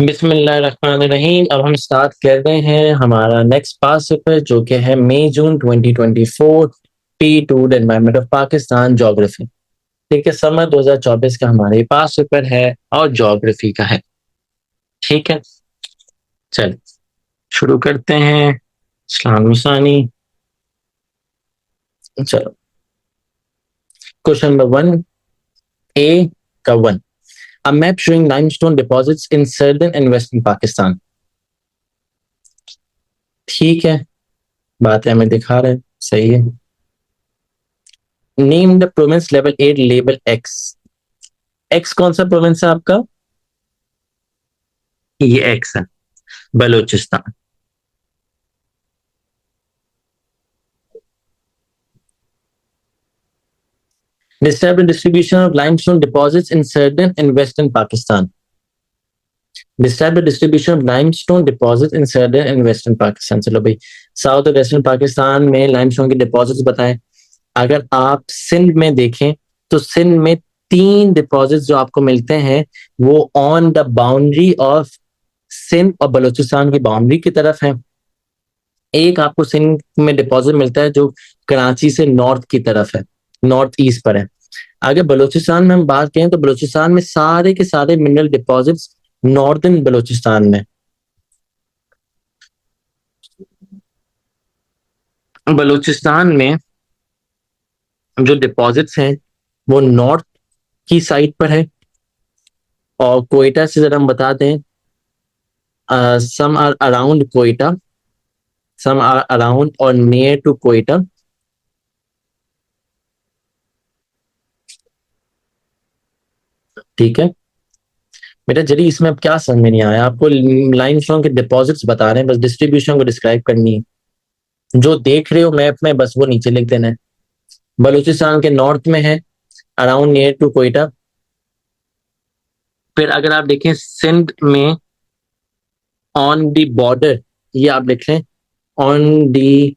बिस्मिल्लाहिर्रहमानिर्रहीम। अब हम स्टार्ट कर रहे हैं हमारा नेक्स्ट पास पेपर जो कि है मई जून 2024 P2 environment of Pakistan geography. ठीक है, समर 2024 का हमारे पास पेपर है और ज्योग्राफी का है। ठीक है, चल शुरू करते हैं। अस्सलाम सानी। चलो, क्वेश्चन नंबर 1 A का 1। A map showing limestone deposits in southern and western Pakistan। ठीक है, बात है हमें दिखा रहे हैं, सही है। Name the province level 8 label x. X कौन सा प्रोविंस है आपका? ये एक्स है, Balochistan. Describe the distribution of limestone deposits in southern and western Pakistan। Describe the distribution of limestone deposits in southern and western Pakistan। चलो भाई, south और western Pakistan में लाइमस्टोन के डिपॉजिट्स बताएं। अगर आप सिंध में देखें तो सिंध में 3 डिपॉजिट्स जो आपको मिलते हैं वो on the boundary of Sindh और बलूचिस्तान की बाउंड्री की तरफ है। एक आपको सिंध में डिपॉजिट मिलता है जो कराची से नॉर्थ की तरफ है, नॉर्थ ईस्ट पर है। अगर बलूचिस्तान में हम बात करें तो बलूचिस्तान में सारे के सारे मिनरल डिपॉजिट्स नॉर्दर्न बलूचिस्तान में। बलूचिस्तान में जो डिपॉजिट्स हैं वो नॉर्थ की साइड पर है। और कोयटा से जरा हम बता दें, some are around Quetta, some are around और नियर टू कोयटा। ठीक है बेटा, जरी इसमें अब क्या समझ में नहीं आया आपको? लाइमस्टोन के डिपॉजिट्स बता रहे हैं, बस डिस्ट्रीब्यूशन को डिस्क्राइब करनी है। जो देख रहे हो मैप में बस वो नीचे लिख देना है। बलूचिस्तान के नॉर्थ में है, अराउंड नियर टू कोयटा। फिर अगर आप देखें सिंध में ऑन दी बॉर्डर, ये आप लिख लें, on the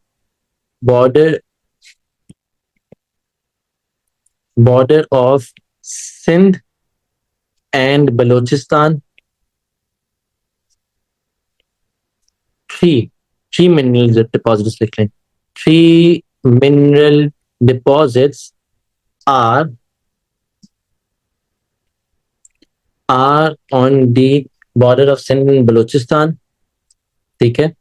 border, border of Sindh and Balochistan, three three mineral deposits लिख लें। 3 mineral deposits are on the border of Sindh and Balochistan। ठीक है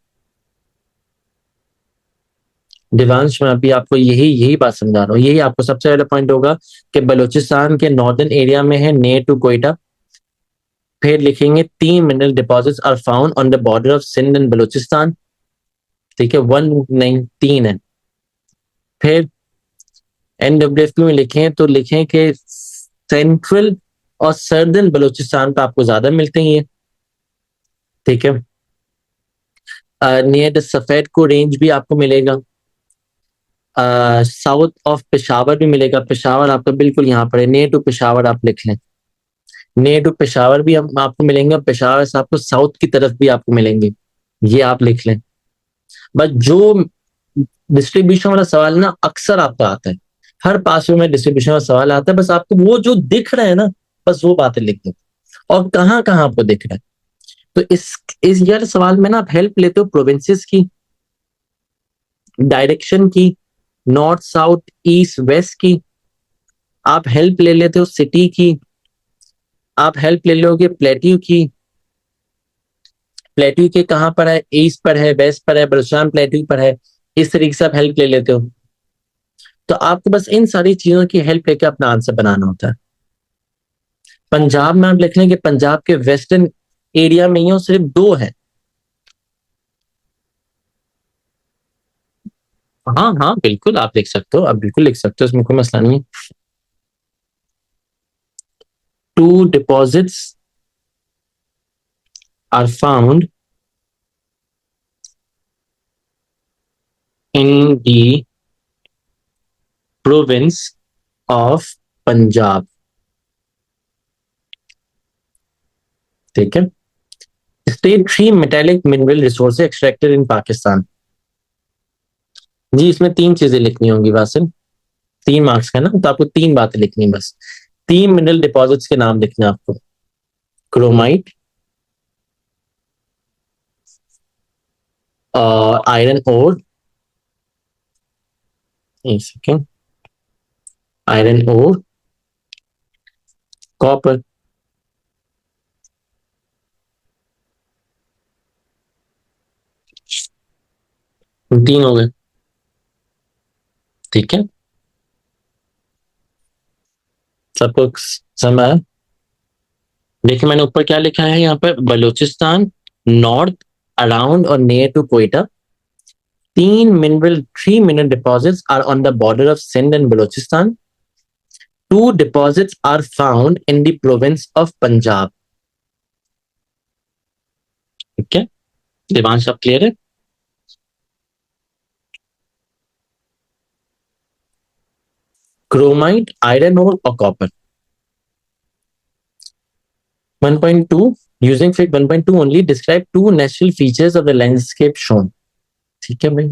दिवांश, मैं अभी आपको यही बात समझा रहा हूँ। यही आपको सबसे पहला पॉइंट होगा कि बलूचिस्तान के नॉर्दर्न एरिया में है, नियर टू कोयटा। फिर लिखेंगे 3 mineral deposits are found on the border of Sindh and Balochistan. ठीक है, 1 नहीं 3 है। फिर NWFP में लिखें तो लिखें कि सेंट्रल और सर्दर्न बलूचिस्तान पे आपको ज्यादा मिलते हैं ये। ठीक है, नियर द सफेद को रेंज भी आपको मिलेगा। साउथ ऑफ पेशावर भी मिलेगा। पेशावर आपका बिल्कुल यहाँ पर है, नियर टू पेशावर आप लिख लें। नियर टू पेशावर भी आपको मिलेंगे, पेशावर से आपको साउथ की तरफ भी आपको मिलेंगे, ये आप लिख लें। बस जो डिस्ट्रीब्यूशन वाला सवाल ना अक्सर आपका आता है, हर पास में डिस्ट्रीब्यूशन वाला सवाल आता है, बस आपको वो जो दिख रहा है ना बस वो बातें लिख दो और कहाँ कहाँ आपको दिख रहा है। तो इस यार सवाल में ना आप हेल्प लेते हो प्रोविंसेस की, डायरेक्शन की, नॉर्थ साउथ ईस्ट वेस्ट की, आप हेल्प ले लेते हो सिटी की, आप हेल्प ले लोगे प्लेट्यू की। प्लेट्यू के कहाँ पर है? ईस्ट पर है, वेस्ट पर है, बलूचिस्तान प्लेट्यू पर है। इस तरीके से आप हेल्प ले लेते हो। तो आपको बस इन सारी चीजों की हेल्प लेकर अपना आंसर बनाना होता है। पंजाब में आप लिख लें कि पंजाब के वेस्टर्न एरिया में ही सिर्फ 2 है। हाँ हाँ बिल्कुल आप लिख सकते हो, आप बिल्कुल लिख सकते हो, इसमें कोई मसला नहीं है। 2 deposits are found in the province of Punjab। ठीक है, state 3 metallic mineral resource extracted in Pakistan. जी इसमें 3 चीजें लिखनी होंगी वासिल, 3 मार्क्स का ना, तो आपको 3 बातें लिखनी, बस 3 मिनरल डिपॉजिट्स के नाम लिखना आपको। क्रोमाइट, आयरन ओर, एक सेकेंड, आयरन ओर, कॉपर। तीन हो गए, ठीक है, सबको समझ आया? देखिए मैंने ऊपर क्या लिखा है यहाँ पर, बलूचिस्तान, नॉर्थ, अराउंड और near to Quetta, three mineral deposits are on the border of Sindh and Balochistan. Two deposits are found in the province of Punjab. ठीक है, दिवांश आप क्लियर है? क्रोमाइट, आयरन ओर और copper. 1.2, using fig 1.2 only, describe two natural features of the landscape shown. ठीक है भाई,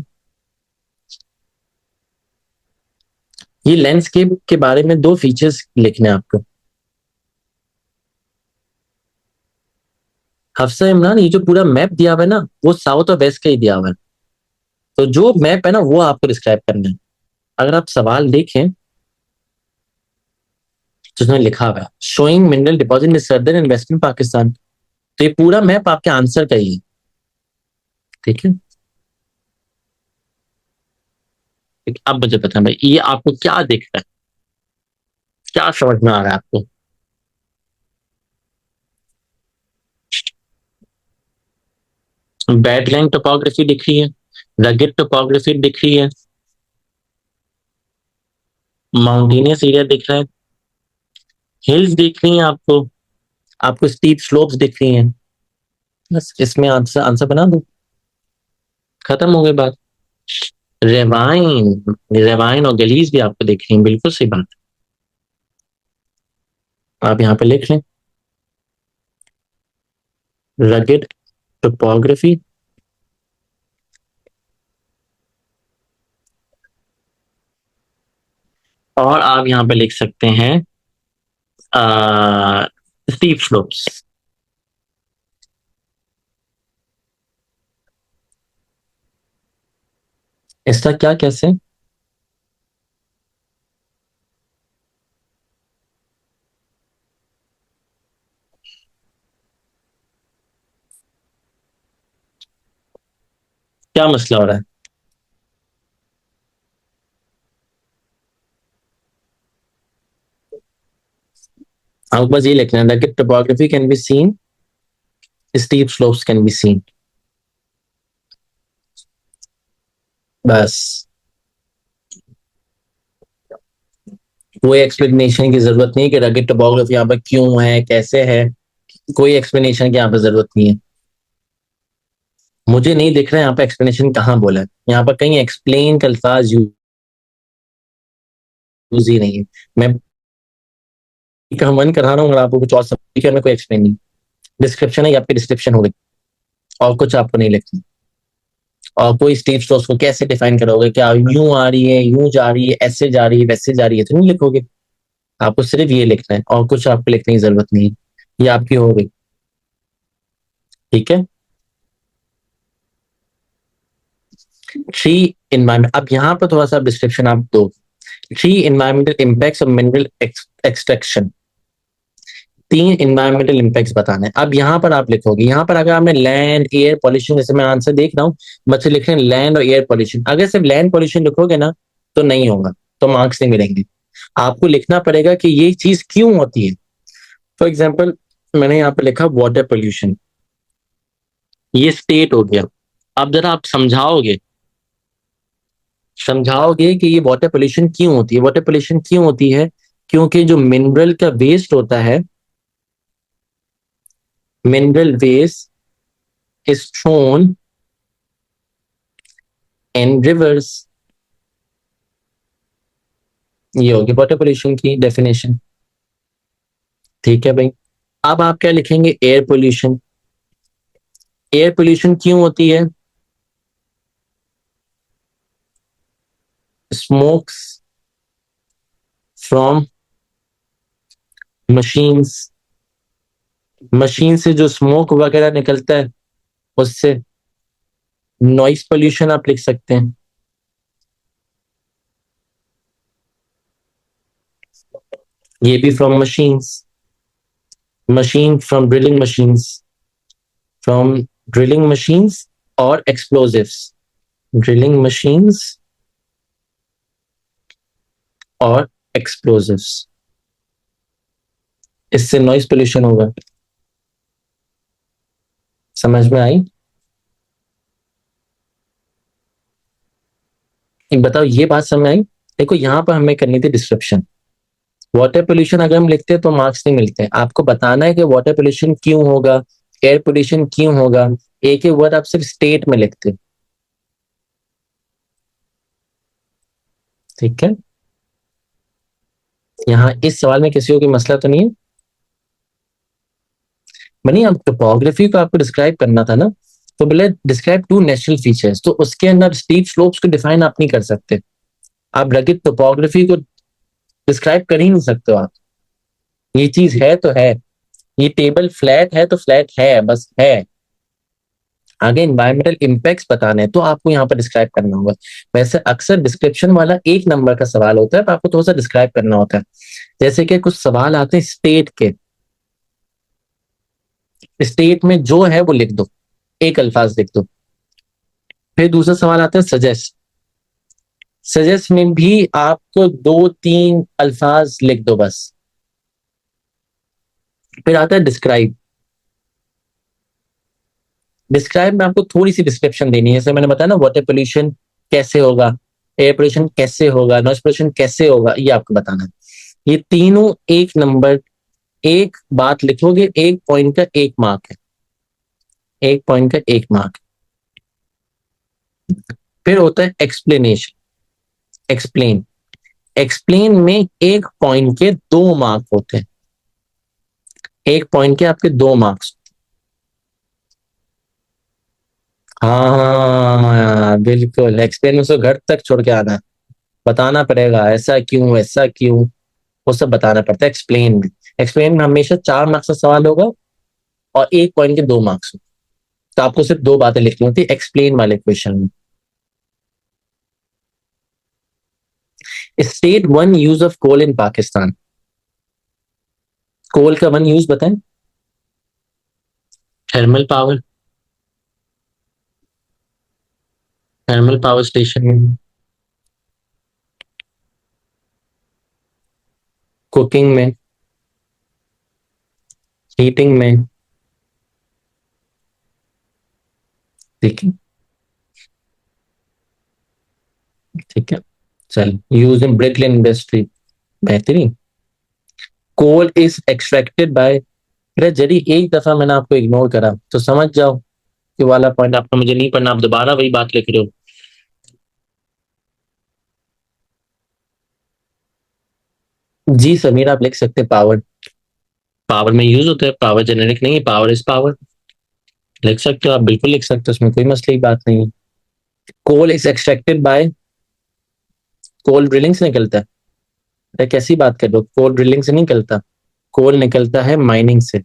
ये landscape के बारे में दो फीचर्स लिखने हैं आपको। हफ्सा इमरान, ये जो पूरा मैप दिया हुआ है ना, वो साउथ और वेस्ट का ही दिया हुआ है, तो जो मैप है ना वो आपको डिस्क्राइब करना है। अगर आप सवाल देखें तो उसमें लिखा हुआ है showing mineral deposit in southern and western Pakistan, तो ये पूरा मैप आपके आंसर का ही है, ठीक है। अब मुझे बताएं भाई, ये आपको क्या दिख रहा है, क्या समझ में आ रहा है आपको? बैडलैंड टोपोग्राफी दिख रही है, रगेड टोपोग्राफी दिख रही है, माउंटेनियस एरिया दिख रहा है, हिल्स दिख रही हैं आपको, आपको स्टीप स्लोप्स दिख रही हैं, बस इसमें आंसर आंसर बना दो, खत्म हो गई बात। रेवाइन, रेवाइन और गलीज भी आपको दिख रही हैं, बिल्कुल सही बात, आप यहाँ पे लिख लें रगेड टोपोग्राफी, और आप यहाँ पे लिख सकते हैं स्टीप स्लोप्स। इसका क्या कैसे? क्या मसला हो रहा है? आपको बस ये लिखना है कि topography can be seen, steep slopes can be seen, बस। कोई एक्सप्लेनेशन की जरूरत नहीं कि रगेड टोपोग्राफी यहाँ पर क्यों है, कैसे है, कोई एक्सप्लेनेशन की यहाँ पर जरूरत नहीं है। मुझे नहीं दिख रहा है यहाँ पे एक्सप्लेनेशन कहाँ बोला है, यहाँ पर कहीं एक्सप्लेन का अल्फाज यूज ही नहीं है। मैं का मन करा रहा हूँ, अगर आपको कुछ और समझ में कोई एक्सप्लेन नहीं, डिस्क्रिप्शन है आपकी, डिस्क्रिप्शन हो गई, और कुछ आपको नहीं लिखना। और कोई स्टीप स्ट्रोक्स को कैसे डिफाइन करोगे, क्या यूं आ रही है, यूं जा रही है, ऐसे जा रही है, वैसे जा रही है, तो नहीं लिखोगे। आपको सिर्फ ये लिखना है और कुछ आपको लिखने की जरूरत नहीं है, ये आपकी हो गई, ठीक है। थ्री इन्वायरमेंट, अब यहाँ पर थोड़ा सा डिस्क्रिप्शन आप दो। Three environmental impacts of mineral extraction, तीन इन्वायरमेंटल इम्पैक्ट्स बताना है। अब यहाँ पर आप लिखोगे, यहाँ पर अगर आपने लैंड एयर पॉल्यूशन, जैसे मैं आंसर देख रहा हूँ, बच्चे लिख रहे हैं लैंड और एयर पॉल्यूशन, अगर सिर्फ लैंड पॉल्यूशन लिखोगे ना तो नहीं होगा, तो मार्क्स नहीं मिलेंगे। आपको लिखना पड़ेगा कि ये चीज क्यों होती है। फॉर एग्जाम्पल मैंने यहाँ पे लिखा वाटर पोल्यूशन, ये स्टेट हो गया। अब जरा आप समझाओगे, समझाओगे कि ये वाटर पोल्यूशन क्यों होती है। वाटर पोल्यूशन क्यों होती है? क्योंकि जो मिनरल का वेस्ट होता है, mineral waste is thrown in rivers, ये होगी वाटर पोल्यूशन की डेफिनेशन, ठीक है भाई। अब आप क्या लिखेंगे? Air pollution. एयर पोल्यूशन क्यों होती है? स्मोक्स फ्रॉम मशीन्स, मशीन से जो स्मोक वगैरह निकलता है उससे, नॉइस पोल्यूशन आप लिख सकते हैं, ये भी from machines, machine from drilling machines, from drilling machines और एक्सप्लोजिव्स, ड्रिलिंग मशीन्स और एक्सप्लोजिव्स, इससे नॉइस पोल्यूशन होगा। समझ में आई? एक बताओ, ये बात समझ में आई? देखो यहाँ पर हमें करनी थी डिस्क्रिप्शन। वाटर पोल्यूशन अगर हम लिखते हैं तो मार्क्स नहीं मिलते, आपको बताना है कि वाटर पोल्यूशन क्यों होगा, एयर पोल्यूशन क्यों होगा। एक एक वर्ड आप सिर्फ स्टेट में लिखते हो, ठीक है। यहाँ इस सवाल में किसी को कोई मसला तो नहीं है? बनी, अब टोपोग्राफी को आपको डिस्क्राइब करना था ना, तो बोले डिस्क्राइब टू नेचुरल फीचर्स, तो उसके अंदर स्टीप स्लोप्स को डिफाइन आप नहीं कर सकते, आप रगिड टोपोग्राफी को डिस्क्राइब कर ही नहीं सकते हो आप। ये चीज है तो है, ये टेबल फ्लैट है तो फ्लैट है, बस है। आगे इन्वायरमेंटल इम्पैक्ट्स बताने हैं तो आपको यहाँ पर डिस्क्राइब करना होगा। वैसे अक्सर डिस्क्रिप्शन वाला एक नंबर का सवाल होता है, पर आपको थोड़ा सा डिस्क्राइब करना होता है। जैसे कि कुछ सवाल आते हैं स्टेट के, स्टेट में जो है वो लिख दो, एक अल्फाज लिख दो। फिर दूसरा सवाल आता है सजेस्ट, सजेस्ट में भी आपको दो तीन अल्फाज लिख दो बस। फिर आता है डिस्क्राइब, डिस्क्राइब में आपको थोड़ी सी डिस्क्रिप्शन देनी है, जैसे मैंने बताया ना वाटर पोल्यूशन कैसे होगा, एयर पोल्यूशन कैसे होगा, नॉइस पोल्यूशन कैसे होगा, ये आपको बताना है। ये तीनों एक नंबर, एक बात लिखोगे एक पॉइंट का एक मार्क है, एक पॉइंट का एक मार्क। फिर होता है एक्सप्लेनेशन, एक्सप्लेन, एक्सप्लेन में एक पॉइंट के दो मार्क होते हैं, एक पॉइंट के आपके दो मार्क्स। हाँ बिल्कुल, एक्सप्लेन में उसको घर तक छोड़ के आना है, बताना पड़ेगा ऐसा क्यों ऐसा क्यों, वो सब बताना पड़ता है एक्सप्लेन में। एक्सप्लेन में हमेशा 4 मार्क्स का सवाल होगा और एक पॉइंट के 2 मार्क्स, तो आपको सिर्फ दो बातें लिखनी होती है एक्सप्लेन वाले क्वेश्चन में। State one use of coal in Pakistan, coal का वन यूज बताएं। Thermal power, thermal power station में, कुकिंग में, हीटिंग में, ठीक है, ठीक है। चल, यूज इन ब्रिक इंडस्ट्री, बेहतरीन। कोल इज एक्सट्रैक्टेड बाय, अरे जरी एक दफा मैंने आपको इग्नोर करा तो समझ जाओ कि वाला पॉइंट आपका मुझे नहीं पढ़ना, आप दोबारा वही बात लिख रहे हो। जी समीर, आप लिख सकते पावर, पावर में यूज होता है, पावर जेनेरिक नहीं है, पावर इज पावर, लिख सकते हो आप, बिल्कुल लिख सकते हो, उसमें कोई मसले की बात नहीं है। Coal is extracted by, coal drilling से निकलता है, अरे कैसी बात कर रहे हो, कोल ड्रिलिंग से नहीं निकलता, कोल निकलता है माइनिंग से,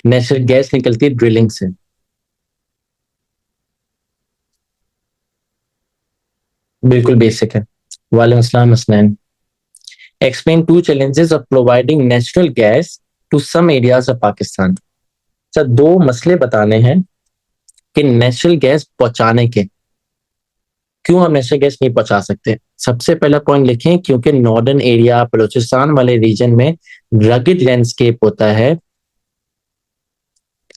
नेचुरल गैस निकलती है ड्रिलिंग से। बिल्कुल बेसिक है। वालेकुम अस्सलाम Hasnain. Explain two challenges of providing natural gas to some areas of Pakistan. अच्छा, दो मसले बताने हैं कि नेचुरल गैस पहुंचाने के, क्यों हम नेचुरल गैस नहीं पहुंचा सकते। सबसे पहला पॉइंट लिखें, क्योंकि नॉर्दर्न एरिया बलूचिस्तान वाले रीजन में रगिड लैंडस्केप होता है।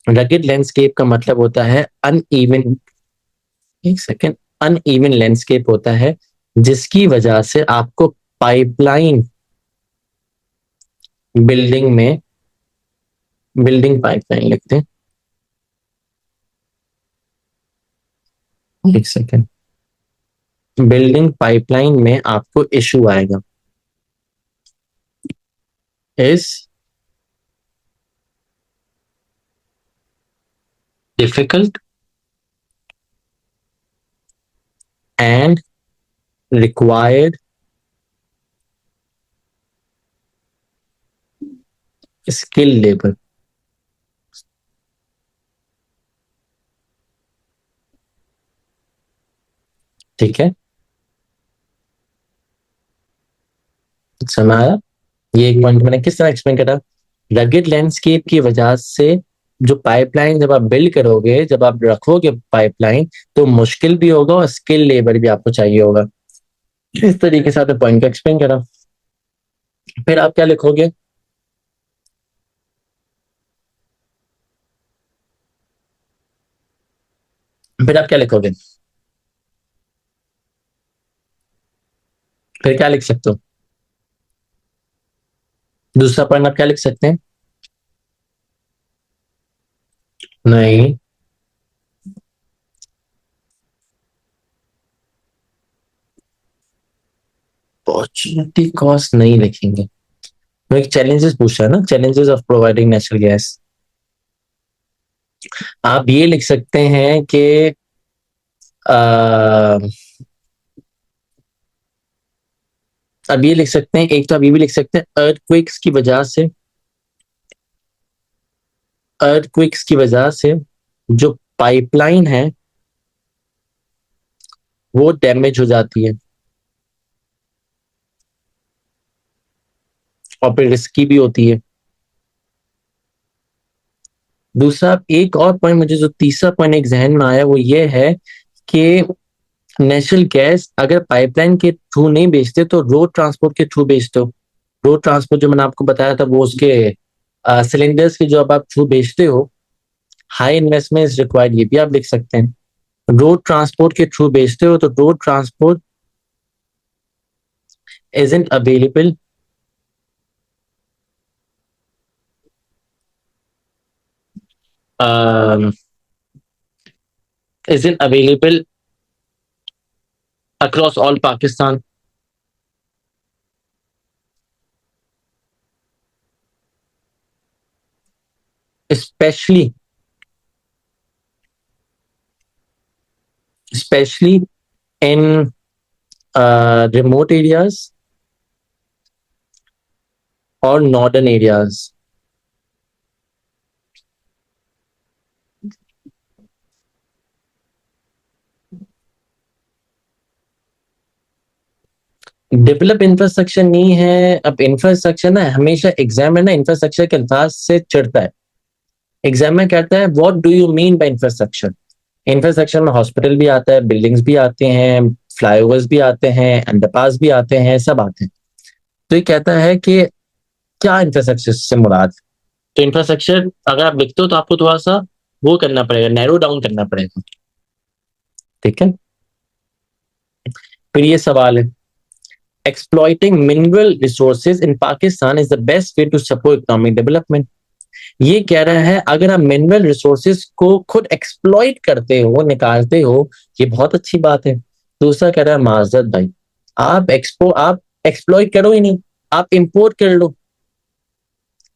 रगिड लैंडस्केप का मतलब होता है अनइवन, एक सेकेंड, अनइवन लैंडस्केप होता है, जिसकी वजह से आपको पाइपलाइन बिल्डिंग में, बिल्डिंग पाइपलाइन लिखते हैं, एक सेकेंड, बिल्डिंग पाइपलाइन में आपको इशू आएगा, is difficult and required skill labour. ठीक है, समय आया। ये एक पॉइंट मैंने किस तरह एक्सप्लेन करा, रगेड लैंडस्केप की वजह से जो पाइपलाइन जब आप बिल्ड करोगे, जब आप रखोगे पाइपलाइन, तो मुश्किल भी होगा और स्किल लेबर भी आपको चाहिए होगा। इस तरीके से आपने पॉइंट को एक्सप्लेन करा। फिर आप क्या लिखोगे, फिर आप क्या लिखोगे, फिर क्या लिख सकते हो, दूसरा पॉइंट आप क्या लिख सकते हैं? नहीं, अपॉर्चुनिटी कॉस्ट नहीं लिखेंगे। तो एक चैलेंजेस पूछा है ना, challenges of providing natural gas. आप ये लिख सकते हैं कि आ, अब ये लिख सकते हैं, एक तो आप ये भी लिख सकते हैं अर्थक्वेक्स की वजह से, अर्थक्वेक्स की वजह से जो पाइपलाइन है वो डैमेज हो जाती है और फिर रिस्की भी होती है। दूसरा एक और पॉइंट, मुझे जो तीसरा पॉइंट एक जहन में आया वो ये है कि नेचुरल गैस अगर पाइपलाइन के थ्रू नहीं बेचते तो रोड ट्रांसपोर्ट के थ्रू बेचते हो। रोड ट्रांसपोर्ट जो मैंने आपको बताया था वो उसके सिलेंडर्स के जो अब आप थ्रू बेचते हो, हाई इन्वेस्टमेंट इज रिक्वायर्ड, ये भी आप लिख सकते हैं। रोड ट्रांसपोर्ट के थ्रू बेचते हो तो road transport isn't available um, isn't available across all Pakistan, especially especially in remote areas or northern areas. Develop infrastructure नहीं है। अब इंफ्रास्ट्रक्चर ना हमेशा एग्जाम में ना इंफ्रास्ट्रक्चर के अल्फाज से चिढ़ता है। एग्जाम में कहता है what do you mean by infrastructure. Infrastructure में हॉस्पिटल भी आता है, बिल्डिंग्स भी आते हैं, फ्लाईओवर्स भी आते हैं, अंडरपास भी आते हैं, सब आते हैं। तो ये कहता है कि क्या इंफ्रास्ट्रक्चर से मुराद। तो इंफ्रास्ट्रक्चर अगर आप लिखते हो तो आपको थोड़ा सा वो करना पड़ेगा, नैरो डाउन करना पड़ेगा। ठीक है, फिर ये सवाल है, exploiting mineral resources in Pakistan is the best way to support economic development. ये कह रहा है अगर आप मिनरल रिसोर्सेज को खुद एक्सप्लॉइट करते हो, निकालते हो, ये बहुत अच्छी बात है। दूसरा कह रहा है माजरत भाई, आप एक्सप्लॉइट करो ही नहीं, आप इंपोर्ट कर लो,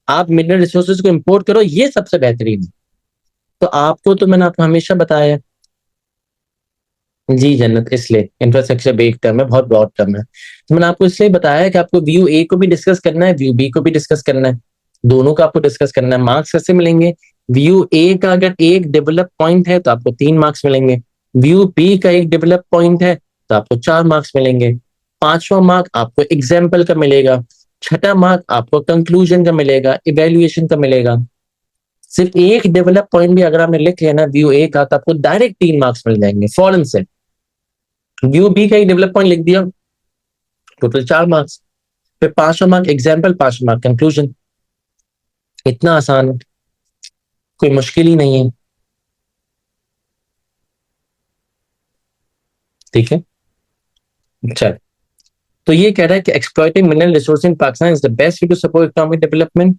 आप मिनरल रिसोर्सेज को इंपोर्ट करो, ये सबसे बेहतरीन है। तो आपको तो मैंने आपको हमेशा बताया है। जी जन्नत, इसलिए इंफ्रास्ट्रक्चर बेस्ड टर्म है, बहुत ब्रॉड टर्म है। तो मैंने आपको इसलिए बताया है कि आपको व्यू ए को भी डिस्कस करना है, व्यू बी को भी डिस्कस करना है, दोनों का आपको डिस्कस करना है। मार्क्स कैसे मिलेंगे, व्यू ए का अगर एक डेवलप पॉइंट है तो आपको 3 मार्क्स मिलेंगे, व्यू बी का एक डेवलप पॉइंट है तो आपको 4 मार्क्स मिलेंगे, पांचवा मार्क आपको एग्जाम्पल का मिलेगा, छठा मार्क आपको कंक्लूजन का मिलेगा, इवेल्युएशन का मिलेगा। सिर्फ एक डेवलप पॉइंट भी अगर आपने लिख लिया ना व्यू ए का, तो आपको डायरेक्ट 3 मार्क्स मिल जाएंगे फौरन से। व्यू बी का एक डेवलप पॉइंट लिख दिया, टोटल 4 मार्क्स। फिर पांचवा मार्क एग्जाम्पल, पांचवा मार्क कंक्लूजन। इतना आसान है, कोई मुश्किल ही नहीं है। ठीक है, अच्छा। तो ये कह रहा है कि exploiting mineral resource in Pakistan is the best way to support economic development,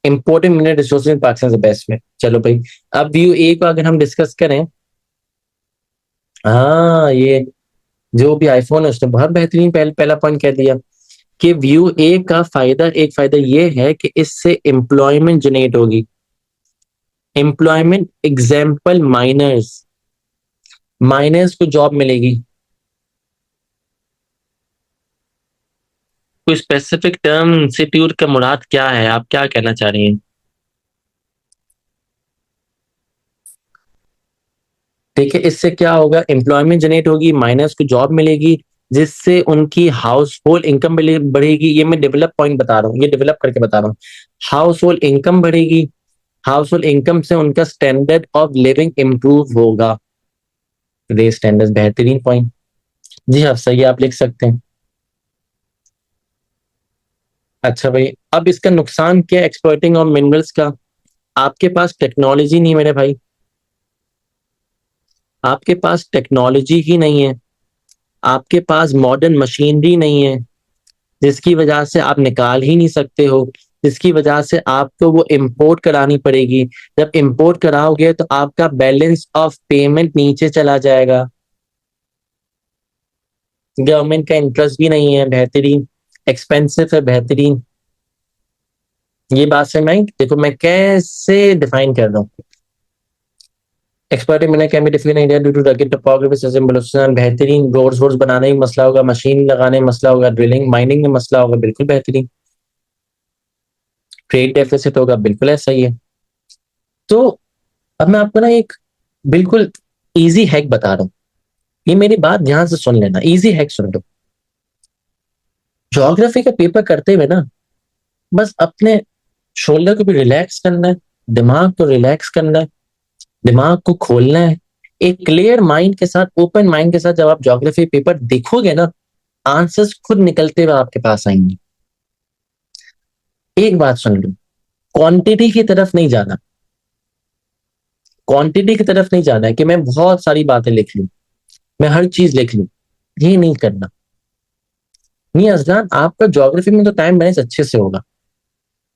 importing mineral resource in Pakistan is the best way. चलो भाई, अब व्यू ए को अगर हम डिस्कस करें, हाँ ये जो भी आईफोन है उसने बहुत बेहतरीन पहला पॉइंट कह दिया कि व्यू ए का फायदा, एक फायदा ये है कि इससे एम्प्लॉयमेंट जनरेट होगी। एम्प्लॉयमेंट एग्जाम्पल माइनर्स, माइनर्स को जॉब मिलेगी। कोई स्पेसिफिक टर्म इंस्टीट्यूट का मुराद क्या है, आप क्या कहना चाह रही हैं? ठीक है, इससे क्या होगा, एम्प्लॉयमेंट जनरेट होगी, माइनर्स को जॉब मिलेगी, जिससे उनकी हाउस होल्ड इनकम बढ़ेगी। ये मैं डेवलप पॉइंट बता रहा हूँ, ये डेवलप करके बता रहा हूँ। हाउस होल्ड इनकम बढ़ेगी, हाउस होल्ड इनकम से उनका स्टैंडर्ड ऑफ लिविंग इंप्रूव होगा। रे स्टैंडर्ड, बेहतरीन पॉइंट। जी हाँ, सही है, आप लिख सकते हैं। अच्छा भाई, अब इसका नुकसान क्या है एक्सप्लॉइटिंग ऑफ मिनरल्स का? आपके पास टेक्नोलॉजी नहीं मेरे भाई, आपके पास टेक्नोलॉजी ही नहीं है, आपके पास मॉडर्न मशीनरी नहीं है, जिसकी वजह से आप निकाल ही नहीं सकते हो, जिसकी वजह से आपको वो इंपोर्ट करानी पड़ेगी। जब इंपोर्ट कराओगे तो आपका बैलेंस ऑफ पेमेंट नीचे चला जाएगा, गवर्नमेंट का इंटरेस्ट भी नहीं है, बेहतरीन, एक्सपेंसिव है, बेहतरीन। ये बात से मैं देखो मैं कैसे डिफाइन कर रहा हूँ। Expert mineral can be difficult in India due to rugged topography, system Balochistan, बेहतरीन। रोड्स वोड्स बनाने में मसला होगा, मशीन लगाने में मसला होगा, ड्रिलिंग माइनिंग में मसला होगा, बिल्कुल बेहतरीन। ट्रेड डेफिसिट होगा, बिल्कुल ऐसा ही है। तो अब मैं आपको ना एक बिल्कुल इजी हैक बता रहा हूँ, ये मेरी बात ध्यान से सुन लेना, इजी हैक सुन लो। ज्योग्राफी का पेपर करते हुए ना, बस अपने शोल्डर को भी रिलैक्स करना है, दिमाग को रिलैक्स करना है, दिमाग को खोलना है। एक क्लियर माइंड के साथ, ओपन माइंड के साथ जब आप ज्योग्राफी पेपर देखोगे ना, आंसर्स खुद निकलते हुए आपके पास आएंगे। एक बात सुन लो, क्वांटिटी की तरफ नहीं जाना, क्वांटिटी की तरफ नहीं जाना है कि मैं बहुत सारी बातें लिख लूं, मैं हर चीज लिख लूं, ये नहीं करना। नहीं अजलान, आपका ज्योग्राफी में तो टाइम मैनेज अच्छे से होगा,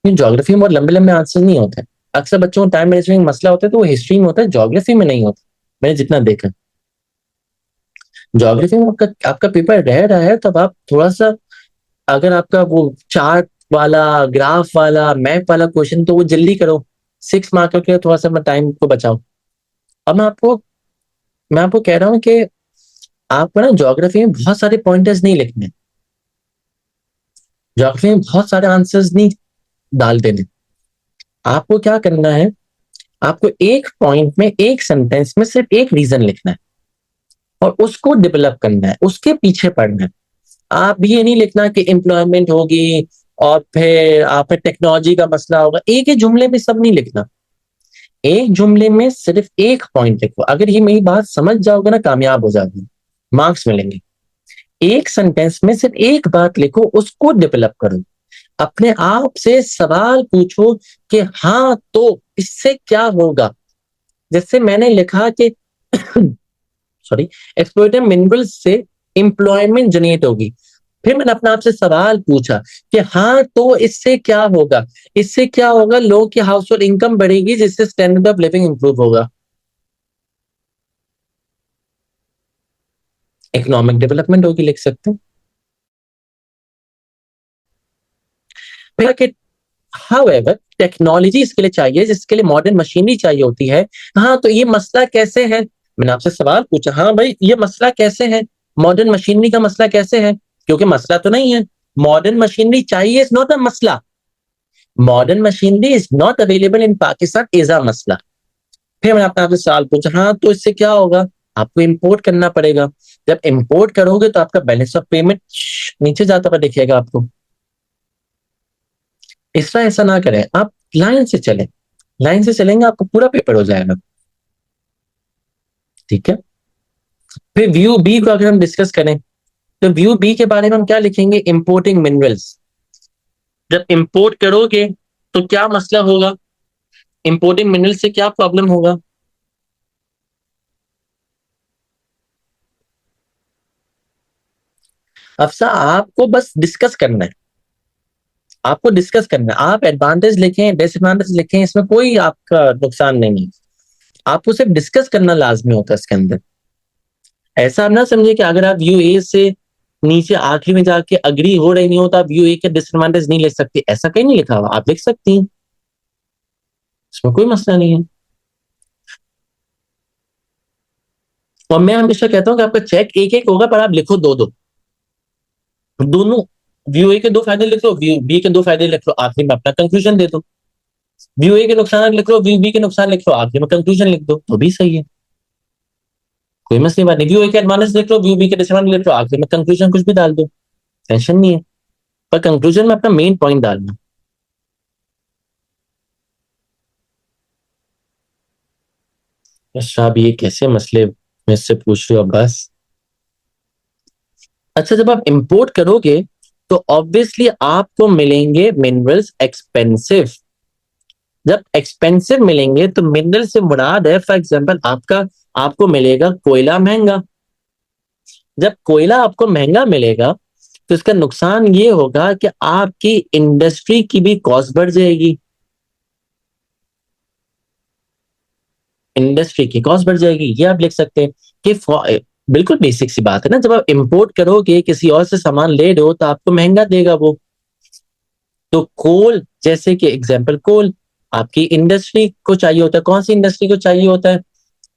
ज्योग्राफी में बहुत लंबे लंबे आंसर नहीं होते। अक्सर बच्चों को टाइम मैनेजमेंट मसला होता है तो वो हिस्ट्री में होता है, ज्योग्राफी में नहीं होता, मैंने जितना देखा। ज्योग्राफी में आपका पेपर रह रहा है तब आप थोड़ा सा, अगर आपका वो चार्ट वाला, ग्राफ वाला, मैप वाला क्वेश्चन, तो वो जल्दी करो, 6 मार्क के थोड़ा सा टाइम को बचाओ। अब मैं आपको कह रहा हूँ कि आपको ना ज्योग्राफी में बहुत सारे पॉइंटर्स नहीं लिखने, ज्योग्राफी में बहुत सारे आंसर्स नहीं डाल देने। आपको क्या करना है, आपको एक पॉइंट में, एक सेंटेंस में सिर्फ एक रीजन लिखना है और उसको डेवलप करना है, उसके पीछे पढ़ना है। आप ये नहीं लिखना कि एम्प्लॉयमेंट होगी और फिर आप टेक्नोलॉजी का मसला होगा, एक ही जुमले में सब नहीं लिखना। एक जुमले में सिर्फ एक पॉइंट लिखो, अगर ये मेरी बात समझ जाओगे ना, कामयाब हो जाओगे, मार्क्स मिलेंगे। एक सेंटेंस में सिर्फ एक बात लिखो, उसको डेवलप करो, अपने आप से सवाल पूछो कि हाँ तो इससे क्या होगा। जैसे मैंने लिखा कि सॉरी, एक्सप्लोइटेड मिनरल्स से एम्प्लॉयमेंट जनरेट होगी, फिर मैंने अपने आप से सवाल पूछा कि हाँ तो इससे क्या होगा, इससे क्या होगा, लोगों की हाउस होल्ड इनकम बढ़ेगी, जिससे स्टैंडर्ड ऑफ लिविंग इंप्रूव होगा, इकोनॉमिक डेवलपमेंट होगी, लिख सकते हैं। फिर कि हाउएवर टेक्नोलॉजी इसके लिए चाहिए, जिसके लिए मॉडर्न मशीनरी चाहिए होती है। हाँ तो ये मसला कैसे है, मैंने आपसे सवाल पूछा, हाँ भाई ये मसला कैसे है, मॉडर्न मशीनरी का मसला कैसे है, क्योंकि मसला तो नहीं है, मॉडर्न मशीनरी चाहिए इज नॉट अ मसला, modern machinery is not available in Pakistan is a मसला। फिर मैंने अपने आपसे सवाल पूछा, हाँ तो इससे क्या होगा, आपको इंपोर्ट करना पड़ेगा, जब इंपोर्ट करोगे तो आपका बैलेंस ऑफ पेमेंट नीचे जाता हुआ दिखेगा आपको। इस तरह ऐसा ना करें, आप लाइन से चलें, लाइन से चलेंगे आपको पूरा पेपर हो जाएगा। ठीक है, फिर व्यू बी को अगर हम डिस्कस करें, तो व्यू बी के बारे में हम क्या लिखेंगे, इंपोर्टिंग मिनरल्स। जब इंपोर्ट करोगे तो क्या मसला होगा, इंपोर्टिंग मिनरल्स से क्या प्रॉब्लम होगा। अफसा आपको बस डिस्कस करना है, आपको डिस्कस करना है, आप एडवांटेज लिखें, डिसएडवांटेज लिखें, इसमें कोई आपका नुकसान नहीं है, आपको सिर्फ डिस्कस करना लाजमी होता है इसके अंदर। ऐसा आप ना समझिए कि अगर आप व्यू ए से नीचे आखिरी में जाके अग्री हो रही नहीं हो तो आप व्यू ए के डिसएडवांटेज नहीं लिख सकते, ऐसा कहीं नहीं लिखा हुआ, आप लिख सकती हैं, इसमें कोई मसला नहीं है। और मैं हमेशा कहता हूँ कि आपका चेक एक एक होगा पर आप लिखो दो दो, दोनों, व्यू ए के दो फायदे लिख लो, व्यू बी के दो फायदे लिख लो, आखिरी में अपना कंक्लूजन दे दो। व्यू ए के नुकसान लिख लो, व्यू बी के नुकसान लिख लो, आखिरी में कंक्लूजन लिख दो, तो भी सही है। कोई मसले बात नहीं, व्यू ए के एडवांटेज देख लो, व्यू बी के डिसएडवांटेज देख लो, आखिर में कंक्लूजन कुछ भी डाल दो, टेंशन नहीं है, पर कंक्लूजन में अपना मेन पॉइंट डालना। अच्छा, अब ये कैसे मसले मुझसे पूछ रहे हो अब्बास? अच्छा, जब आप इंपोर्ट करोगे तो ऑब्वियसली आपको मिलेंगे मिनरल्स एक्सपेंसिव। जब एक्सपेंसिव मिलेंगे तो मिनरल से मुराद है, फॉर एग्जांपल आपका, आपको मिलेगा कोयला महंगा। जब कोयला आपको महंगा मिलेगा तो इसका नुकसान ये होगा कि आपकी इंडस्ट्री की भी कॉस्ट बढ़ जाएगी, इंडस्ट्री की कॉस्ट बढ़ जाएगी। ये आप लिख सकते हैं कि बिल्कुल बेसिक सी बात है ना, जब आप इंपोर्ट करोगे किसी और से सामान ले रहे हो तो आपको महंगा देगा वो। तो कोल, जैसे कि एग्जांपल कोल आपकी इंडस्ट्री को चाहिए होता है, कौन सी इंडस्ट्री को चाहिए होता है?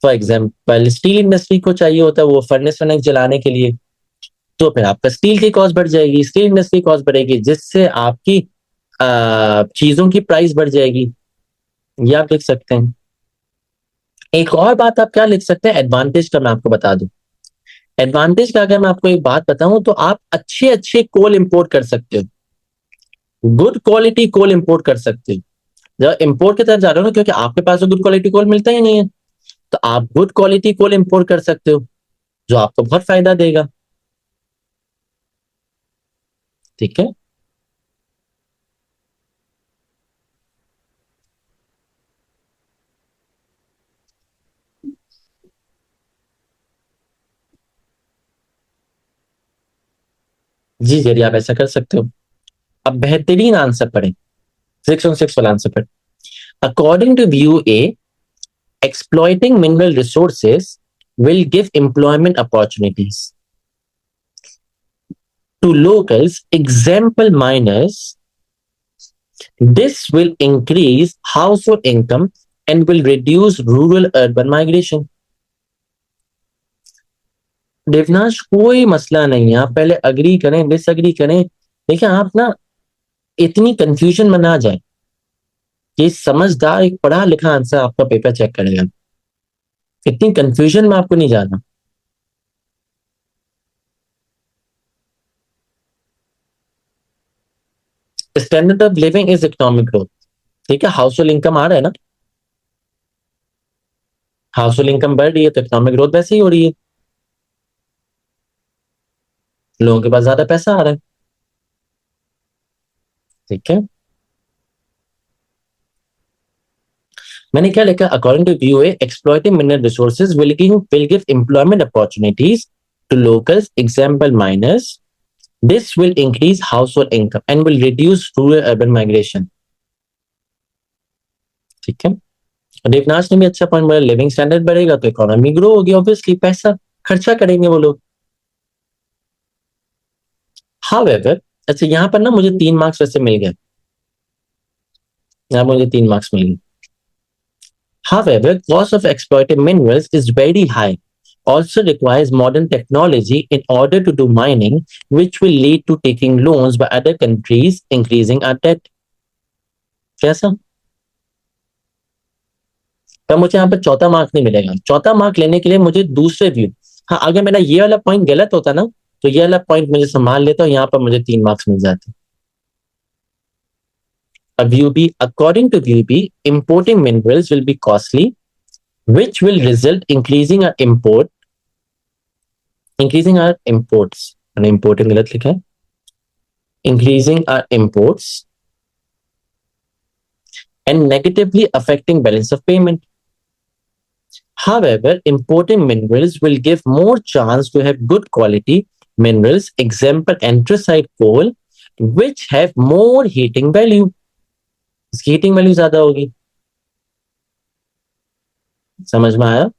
फॉर एग्जांपल स्टील इंडस्ट्री को चाहिए होता है वो फर्नेस वर्नेस जलाने के लिए। तो फिर आपका स्टील की कॉस्ट बढ़ जाएगी, स्टील इंडस्ट्री कॉस्ट बढ़ेगी, जिससे आपकी चीजों की प्राइस बढ़ जाएगी। ये आप लिख सकते हैं। एक और बात आप क्या लिख सकते हैं, एडवांटेज का मैं आपको बता दूं। एडवांटेज का अगर मैं आपको एक बात बताऊं तो आप अच्छे अच्छे कोल इंपोर्ट कर सकते हो, गुड क्वालिटी कोल इंपोर्ट कर सकते हो। जब इंपोर्ट की तरफ जा रहे हो ना, क्योंकि आपके पास तो गुड क्वालिटी कोल मिलता ही नहीं है, तो आप गुड क्वालिटी कोल इंपोर्ट कर सकते हो, जो आपको बहुत फायदा देगा। ठीक है। जी जरिए आप ऐसा कर सकते हो। अब बेहतरीन आंसर पढ़े, 6 on 6 वाला आंसर पढ़े। According to view A, exploiting mineral resources will give employment opportunities to locals, example miners. This will increase household income and will reduce rural urban migration. देवनाश कोई मसला नहीं है, आप पहले अग्री करें डिसअग्री करें, देखिए आप ना इतनी कंफ्यूजन में ना जाए। ये समझदार एक पढ़ा लिखा आंसर आपका पेपर चेक करेगा, इतनी कंफ्यूजन में आपको नहीं जाना। Standard of living is economic growth. ठीक है, हाउस होल्ड इनकम आ रहा है ना, हाउस होल्ड इनकम बढ़ रही है तो इकोनॉमिक ग्रोथ वैसे ही हो रही है, लोगों के पास ज्यादा पैसा आ रहा है। ठीक है, मैंने क्या लिखा, according to view exploiting mineral resources will give employment opportunities to locals, example miners. This will increase household income and will reduce rural urban migration. ठीक है, देवनाथ ने भी अच्छा पॉइंट बोला, लिविंग स्टैंडर्ड बढ़ेगा तो इकोनॉमी ग्रो होगी, obviously पैसा खर्चा करेंगे वो लोग। हाउएवर, अच्छा यहाँ पर ना मुझे 3 मार्क्स वैसे मिल गए, यहाँ मुझे 3 मार्क्स मिल गए। However, cost of exploited minerals is very high. Also requires modern technology in order to do mining, which will lead to taking loans by other countries, increasing our debt. कैसा? पर मुझे यहाँ पर चौथा मार्क नहीं मिलेगा, चौथा मार्क लेने के लिए मुझे दूसरे व्यू, हाँ अगर मेरा ये वाला पॉइंट गलत होता ना तो ये वाला पॉइंट मुझे संभाल लेता और यहाँ पर मुझे 3 मार्क्स मिल जाते। अब view B, according to view B, importing minerals will be costly, which will result increasing our imports, मैंने importing गलत लिखा है, increasing our imports and negatively affecting balance of payment. However, importing minerals will give more chance to have good quality minerals, example anthracite coal, which have more heating value. इसकी heating value ज्यादा होगी। समझ में आया?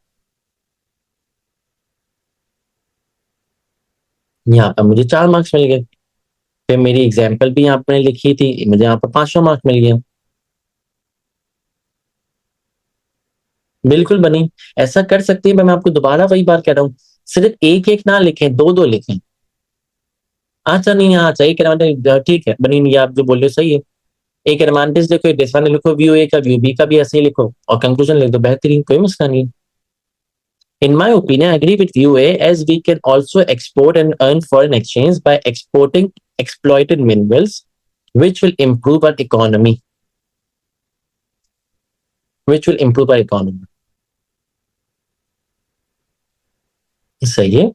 यहाँ पर मुझे 4 marks मिल गए, फिर मेरी एग्जाम्पल भी यहाँ पर लिखी थी, मुझे यहाँ पर 5वां मार्क मिल गया। बिल्कुल बनी, ऐसा कर सकती है, मैं आपको दोबारा वही बात कह रहा हूँ, सिर्फ एक एक ना लिखें, दो दो लिखें। अच्छा नहीं, हाँ सही कह रहा हूँ, ठीक है बनी, ये आप जो बोल रहे हो सही है। एक एडवांटेज लिखो, एक डिसएडवांटेज लिखो, व्यू ए का व्यू बी का भी ऐसे ही लिखो और कंक्लूजन लिख दो, बेहतरीन, कोई मसला नहीं। In my opinion, I agree with view A, as we can also export and earn foreign exchange by exporting exploited minerals, which will improve our economy. Which will improve our economy. सही है.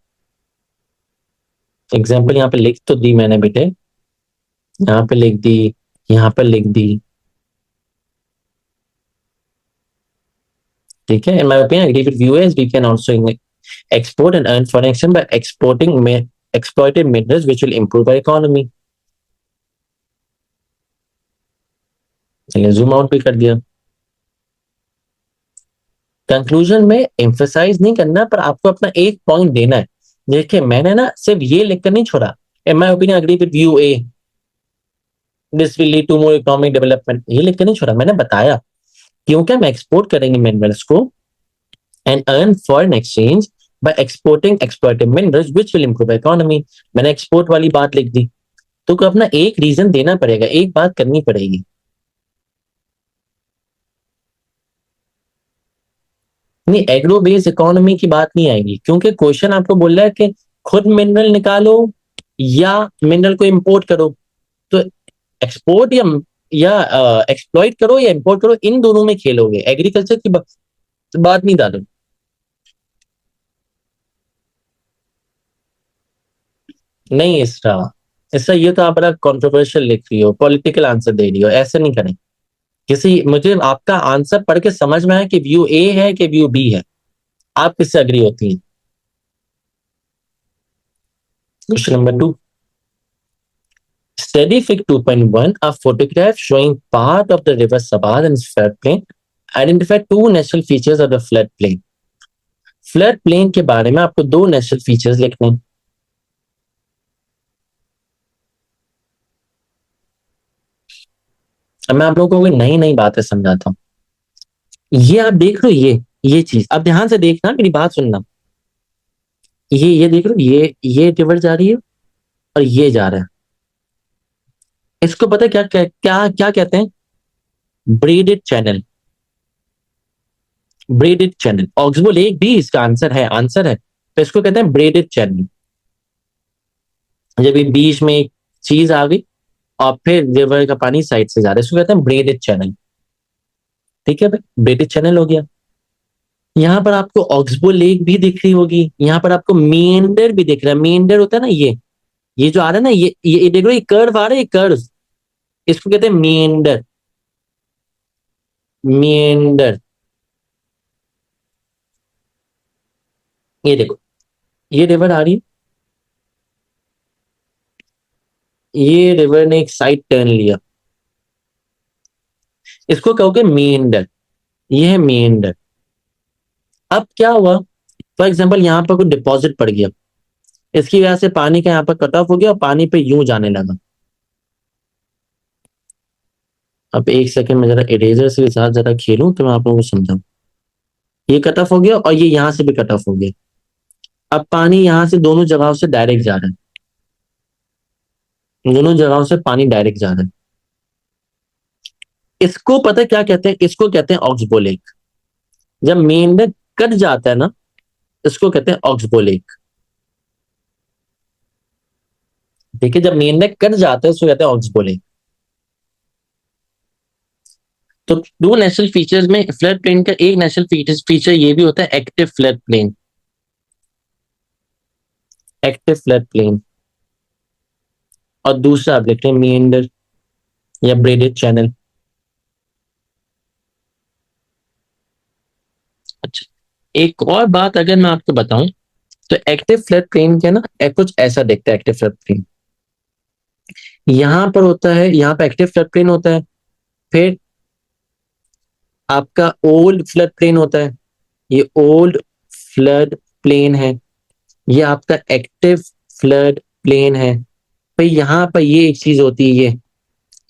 Example यहाँ पे लिख तो दी मैंने बेटे, यहाँ पे लिख दी, यहाँ पे लिख दी. ठीक है. In my opinion, I agree with view as we can also export and earn foreign exchange by exporting exploited minerals, which will improve our economy. चलिए जूम आउट भी कर दिया. कंक्लूजन में एम्फेसाइज नहीं करना, पर आपको अपना एक पॉइंट देना है. देखिए मैंने ना सिर्फ ये लिखकर नहीं छोड़ा. In my opinion agree with view A, this will lead to more economic development, ये लिखकर नहीं छोड़ा. मैंने बताया क्योंकि हम एक्सपोर्ट करेंगे मिनरल्स को and earn foreign exchange bye exporting exploited minerals which will improve economy. मैंने एक्सपोर्ट वाली बात लिख दी. तो अपना एक रीजन देना पड़ेगा, एक बात करनी पड़ेगी. नहीं, एग्रो बेस्ड इकोनॉमी की बात नहीं आएगी, क्योंकि क्वेश्चन आपको बोल रहा है कि खुद मिनरल निकालो या मिनरल को इंपोर्ट करो. तो एक्सपोर्ट या एक्सप्लॉइट करो या इंपोर्ट करो, इन दोनों में खेलोगे. एग्रीकल्चर की बात नहीं डालो. नहीं इसका, इसका ये तो आप बड़ा कॉन्ट्रोवर्शियल लिख रही हो, पॉलिटिकल आंसर दे रही हो. ऐसे नहीं करें. किसी मुझे आपका आंसर पढ़ के समझ में आया कि व्यू ए है कि व्यू बी है. आप किससे अग्री होती हैं? Question number 2. Study Fig 2.1, a photograph showing part of the river Sabad and its floodplain. Identify two natural features of the floodplain. Floodplain के बारे में आपको दो नेचुरल फीचर्स लिखने हैं. अब मैं आप लोगों को नई नई बातें समझाता हूँ. ये आप देख लो, ये चीज अब ध्यान से देखना, मेरी बात सुनना. ये देख लो, ये रिवर जा रही है और ये जा रहा है. इसको पता है क्या क्या क्या, क्या कहते हैं? Braided channel. Braided channel, oxbow lake भी इसका आंसर है, आंसर है. तो इसको कहते हैं ब्रेडेड चैनल. जब ये बीच में एक चीज आ गई और फिर रिवर का पानी साइड से जा रहा है, इसको कहते हैं ब्रेडेड चैनल. ठीक है भाई, ब्रेडेड चैनल हो गया. यहाँ पर आपको ऑक्सबो लेक भी दिख रही होगी, यहाँ पर आपको मेंढर भी दिख रहा है. मेंढर होता है ना, ये जो आ रहा है ना, ये देख लो, ये कर्व आ रहा है, ये कर्व, इसको कहते हैं मेंढर. मेंढर. ये देखो, ये रिवर आ रही है, ये रिवर ने एक साइड टर्न लिया, इसको कहोगे मेंढर. ये है मेंढर. अब क्या हुआ? फॉर एग्जाम्पल यहाँ पर कोई डिपॉजिट पड़ गया, इसकी वजह से पानी का यहाँ पर कट ऑफ हो गया और पानी पे यूं जाने लगा. अब एक सेकंड में जरा इरेजर से साथ जरा खेलूं तो मैं आप लोगों को समझाऊं. ये कट ऑफ हो गया और ये यहां से भी कट ऑफ हो गया. अब पानी यहां से दोनों जगहों से डायरेक्ट जा रहा है, दोनों जगहों से पानी डायरेक्ट जा रहा है. इसको पता है क्या कहते हैं? इसको कहते हैं ऑक्सबो लेक. जब मेंढक कट जाता है ना, इसको कहते हैं ऑक्सबो लेक. ठीक है, जब मेंढक कट जाता है इसको कहते हैं ऑक्सबो लेक. तो दो नेशनल फीचर्स में फ्लड प्लेन का एक नेशनल फीचर ये भी होता है, active flood plain. Active flood plain. और दूसरा आप देखते हैं मेंढर या ब्रेडेड चैनल. अच्छा, एक और बात अगर मैं आपको बताऊं, तो एक्टिव फ्लड प्लेन के ना कुछ ऐसा दिखता है. एक्टिव फ्लड प्लेन यहां पर होता है, यहाँ पे एक्टिव फ्लड प्लेन होता है. फिर आपका ओल्ड फ्लड प्लेन होता है, ये ओल्ड फ्लड प्लेन है. ये आपका एक्टिव फ्लड प्लेन है. भाई यहाँ पर ये एक चीज होती है, ये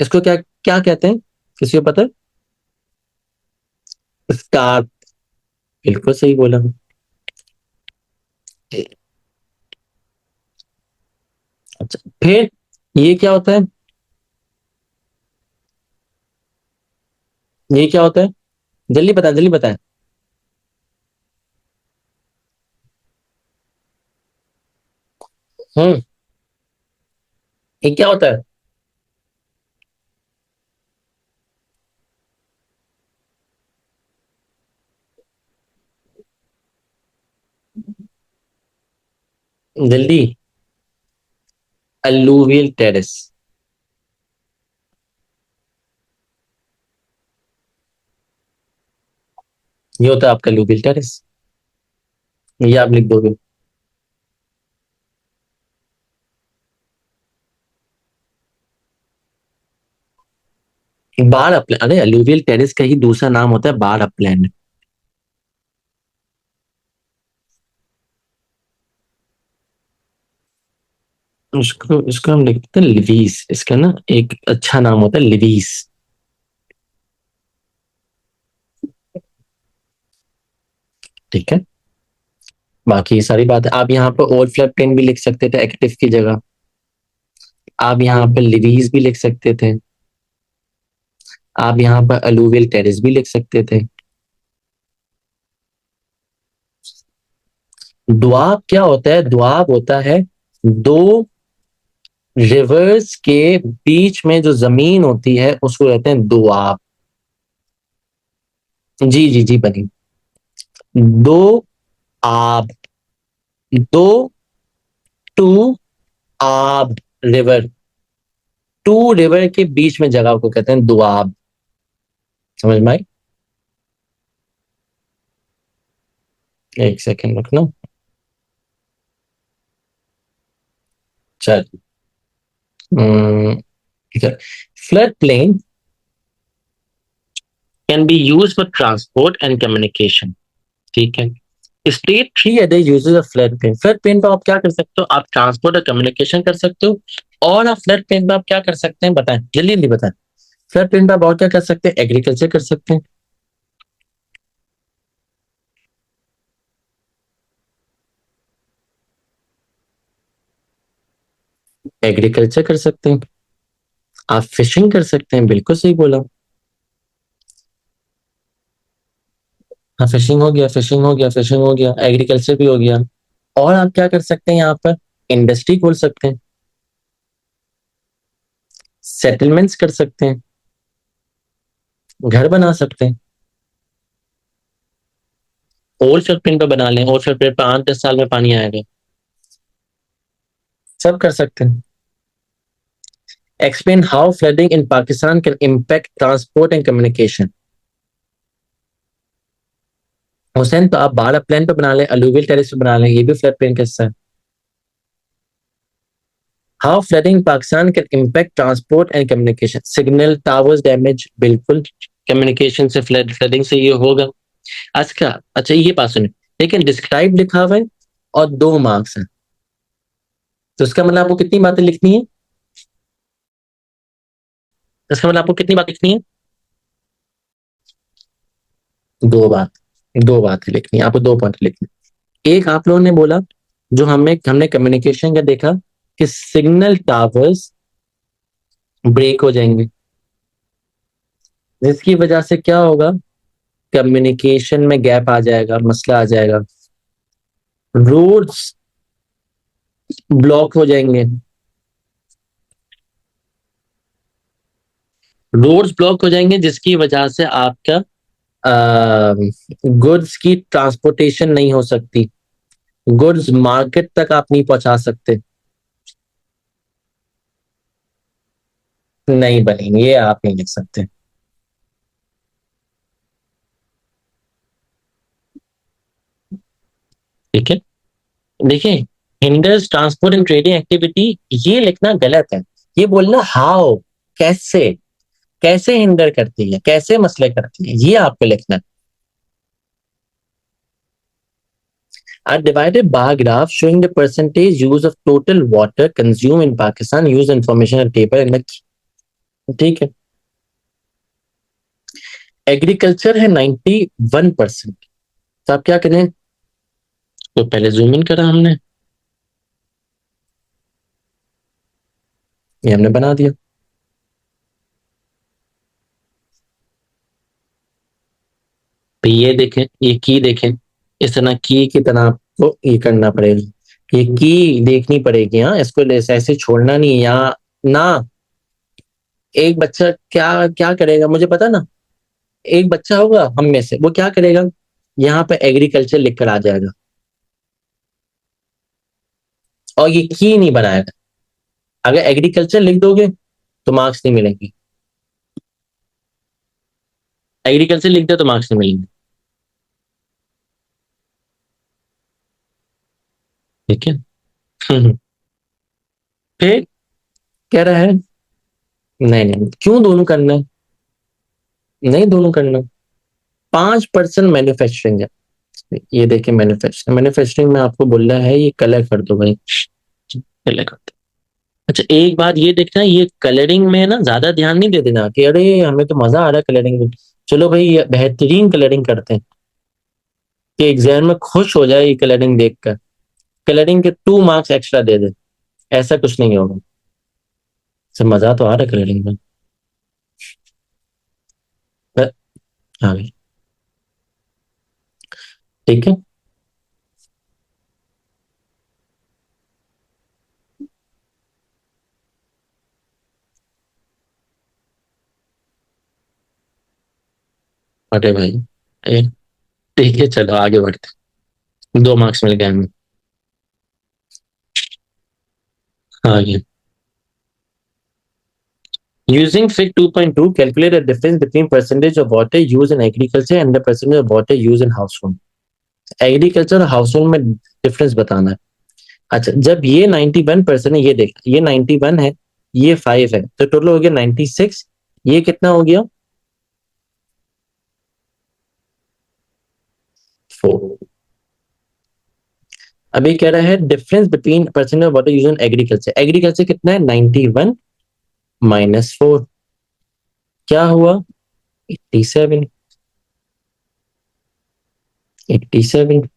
इसको क्या क्या कहते हैं? किसी को पता है? स्कार्प. बिल्कुल सही बोला. अच्छा, फिर ये क्या होता है? ये क्या होता है? जल्दी बता, जल्दी बता. हम्म। ये क्या होता है? जल्दी। Alluvial terrace. ये होता है आपका अलूवियल टेरेस। ये आप लिख दोगे। बाढ़ अपलैंड, अरे अलूवियल टेरेस का ही दूसरा नाम होता है बाढ़ अपलैंड। उसको इसको हम लिखते हैं लिवीज, इसका ना एक अच्छा नाम होता है लिवीज। ठीक है। बाकी ये सारी बात है, आप यहाँ पे ओल्ड फ्लड प्लेन भी लिख सकते थे एक्टिव की जगह। आप यहाँ पे लिवीज भी लिख सकते थे। आप यहाँ पर अलूवियल टेरेस भी लिख सकते थे। द्वाब क्या होता है? द्वाब होता है दो रिवर्स के बीच में जो जमीन होती है उसको कहते हैं दोआब। जी जी जी बनी। दो आब। दो टू आब रिवर। टू रिवर के बीच में जगह को कहते हैं दोआब। समझ में आई? एक सेकंड रखना। चल। ठीक है। Flood plain can be use for transport and communication. ठीक है। State three other uses of flood plain. Flood plain पर आप क्या कर सकते हो? आप ट्रांसपोर्ट और कम्युनिकेशन कर सकते हो। और आप फ्लड प्लेन पर आप क्या कर सकते हैं बताएं, जल्दी जल्दी बताएं। फ्लड प्लेन पर आप और क्या कर सकते हैं? एग्रीकल्चर कर सकते हैं। एग्रीकल्चर कर सकते हैं। आप फिशिंग कर सकते हैं, बिल्कुल सही बोला। हाँ फिशिंग हो गया, फिशिंग हो गया, फिशिंग हो गया, एग्रीकल्चर भी हो गया। और आप क्या कर सकते हैं यहाँ पर? इंडस्ट्री खोल सकते हैं। सेटलमेंट्स कर सकते हैं। घर बना सकते हैं। ओल्ड फुटप्रिंट पे बना लें, ओल्ड फुटप्रिंट पे 8-10 साल में पानी आएगा। सब कर सकते हैं। Explain how flooding in Pakistan can impact transport and communication. Hussain तो आप बारह प्लेन पे बना लें, अलूवियल टेरेस पे बना लें, ये भी फ्लड प्लेन का हिस्सा है। How flooding Pakistan can impact transport and communication. Signal towers damage, बिल्कुल। कम्युनिकेशन से फ्लडिंग से ये होगा। अच्छा अच्छा, ये बात सुनिए। लेकिन डिस्क्राइब लिखा हुआ है और 2 मार्क्स है, तो इसका मतलब आपको कितनी बातें लिखनी है? इसका मतलब आपको कितनी बात लिखनी है? 2 बात। 2 बातें लिखनी है आपको, 2 पॉइंट लिखनी है। एक आप लोगों ने बोला, जो हमने कम्युनिकेशन का देखा, कि सिग्नल टावर्स ब्रेक हो जाएंगे, जिसकी वजह से क्या होगा? कम्युनिकेशन में गैप आ जाएगा, मसला आ जाएगा। रोड्स ब्लॉक हो जाएंगे। रोड्स ब्लॉक हो जाएंगे जिसकी वजह से आपका गुड्स की ट्रांसपोर्टेशन नहीं हो सकती। गुड्स मार्केट तक आप नहीं पहुंचा सकते। नहीं बनेंगे, ये आप नहीं लिख सकते। ठीक है। देखिए, hinders transport and trading activity, ये लिखना गलत है। ये बोलना हाउ, कैसे, कैसे हिंडर करती है, कैसे मसले करती है, ये आपको लिखना है। A divided bar graph showing the percentage use of total water consumed in Pakistan, use information at table in the। ठीक है। एग्रीकल्चर है 91%। तो आप क्या करें? तो पहले जूम इन करा हमने, ये हमने बना दिया। तो ये देखें, ये की देखें, इस तरह की तरह आपको ये करना पड़ेगा। ये की देखनी पड़ेगी, हाँ, इसको ऐसे छोड़ना नहीं है यहाँ ना। एक बच्चा क्या क्या करेगा मुझे पता ना। एक बच्चा होगा हम में से, वो क्या करेगा, यहाँ पे एग्रीकल्चर लिख कर आ जाएगा और ये की नहीं बनाएगा। अगर एग्रीकल्चर लिख दोगे तो मार्क्स नहीं मिलेंगे। एग्रीकल्चर लिख दो तो मार्क्स नहीं मिलेंगे। ठीक है। फिर कह रहा है नहीं नहीं, क्यों दोनों करना है, नहीं दोनों करना। 5% मैन्युफैक्चरिंग है। ये देखिए मैन्युफैक्चरिंग, मैन्युफैक्चरिंग में आपको बोल रहा है ये कलर कर दो भाई, कलर कर दो। अच्छा एक बात ये देखना, ये कलरिंग में ना ज्यादा ध्यान नहीं दे देना कि अरे हमें तो मजा आ रहा है कलरिंग में, चलो भाई ये बेहतरीन कलरिंग करते हैं कि एग्जाम में खुश हो जाए ये कलरिंग देखकर, कलरिंग के 2 मार्क्स एक्स्ट्रा दे दे। ऐसा कुछ नहीं होगा, सब मजा तो आ रहा है कलरिंग में। पर- हाँ भाई, ठीक है। अरे भाई ए, ठीक है चलो आगे बढ़ते, 2 मार्क्स मिल गए हमें। आगे, using FIG 2.2 calculate the difference between percentage of water used in agriculture and the percentage of water used in household। Agriculture और हाउसहोल्ड में डिफरेंस बताना है। अच्छा जब ये 91% है, ये देख ये 91 है, ये 5 है, तो टोटल हो गया 96। ये कितना हो गया, 4। अभी कह रहा है difference between percent of water use in agriculture, agriculture कितना है 91 -4, क्या हुआ 87, 87।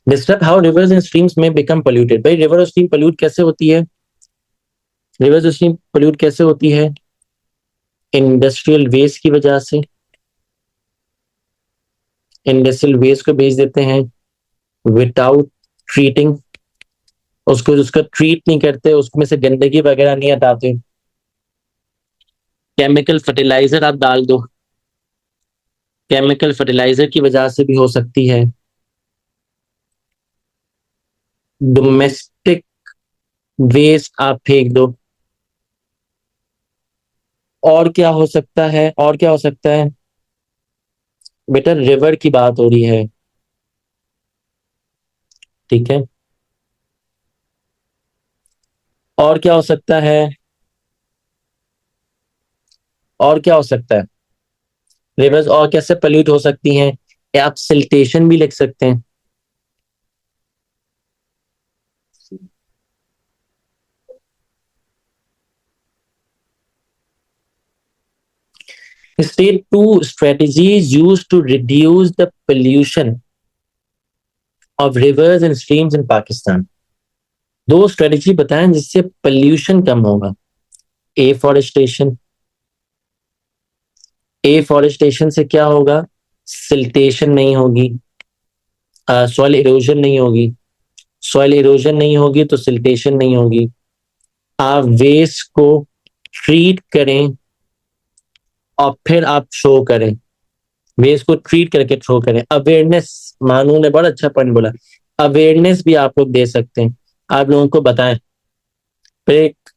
Describe how reverse and streams में बिकम पोल्यूटेड, भाई रिवर और स्ट्रीम पोल्यूट कैसे होती है, रिवर और स्ट्रीम पोल्यूट कैसे होती है, इंडस्ट्रियल वेस्ट की वजह से, इंडस्ट्रियल वेस्ट को भेज देते हैं विदाउट ट्रीटिंग, उसको उसका ट्रीट नहीं करते, उसमें से गंदगी वगैरह नहीं हटाते, केमिकल फर्टिलाइजर आप डाल दो, केमिकल फर्टिलाइजर की वजह से भी हो सकती है, डोमेस्टिक वेस्ट आप फेंक दो, और क्या हो सकता है, और क्या हो सकता है, बेटा रिवर की बात हो रही है, ठीक है। और क्या हो सकता है, और क्या हो सकता है, रिवर्स और कैसे पोल्यूट हो सकती हैं, या आप सिल्टेशन भी लिख सकते हैं। State two strategies used to reduce the pollution of rivers and streams in Pakistan। दो स्ट्रेटेजी बताएं जिससे पोल्यूशन कम होगा। एफॉरेस्टेशन, एफॉरेस्टेशन से क्या होगा, सिल्टेशन नहीं होगी, सॉइल इरोजन नहीं होगी, सॉइल इरोजन नहीं होगी तो सिल्टेशन नहीं होगी। आप वेस्ट को ट्रीट करें और फिर आप शो करें, वेस्ट को ट्रीट करके शो करें। अवेयरनेस, मानू ने बड़ा अच्छा पॉइंट बोला, अवेयरनेस भी आप लोग दे सकते हैं, आप लोगों को बताएं। Break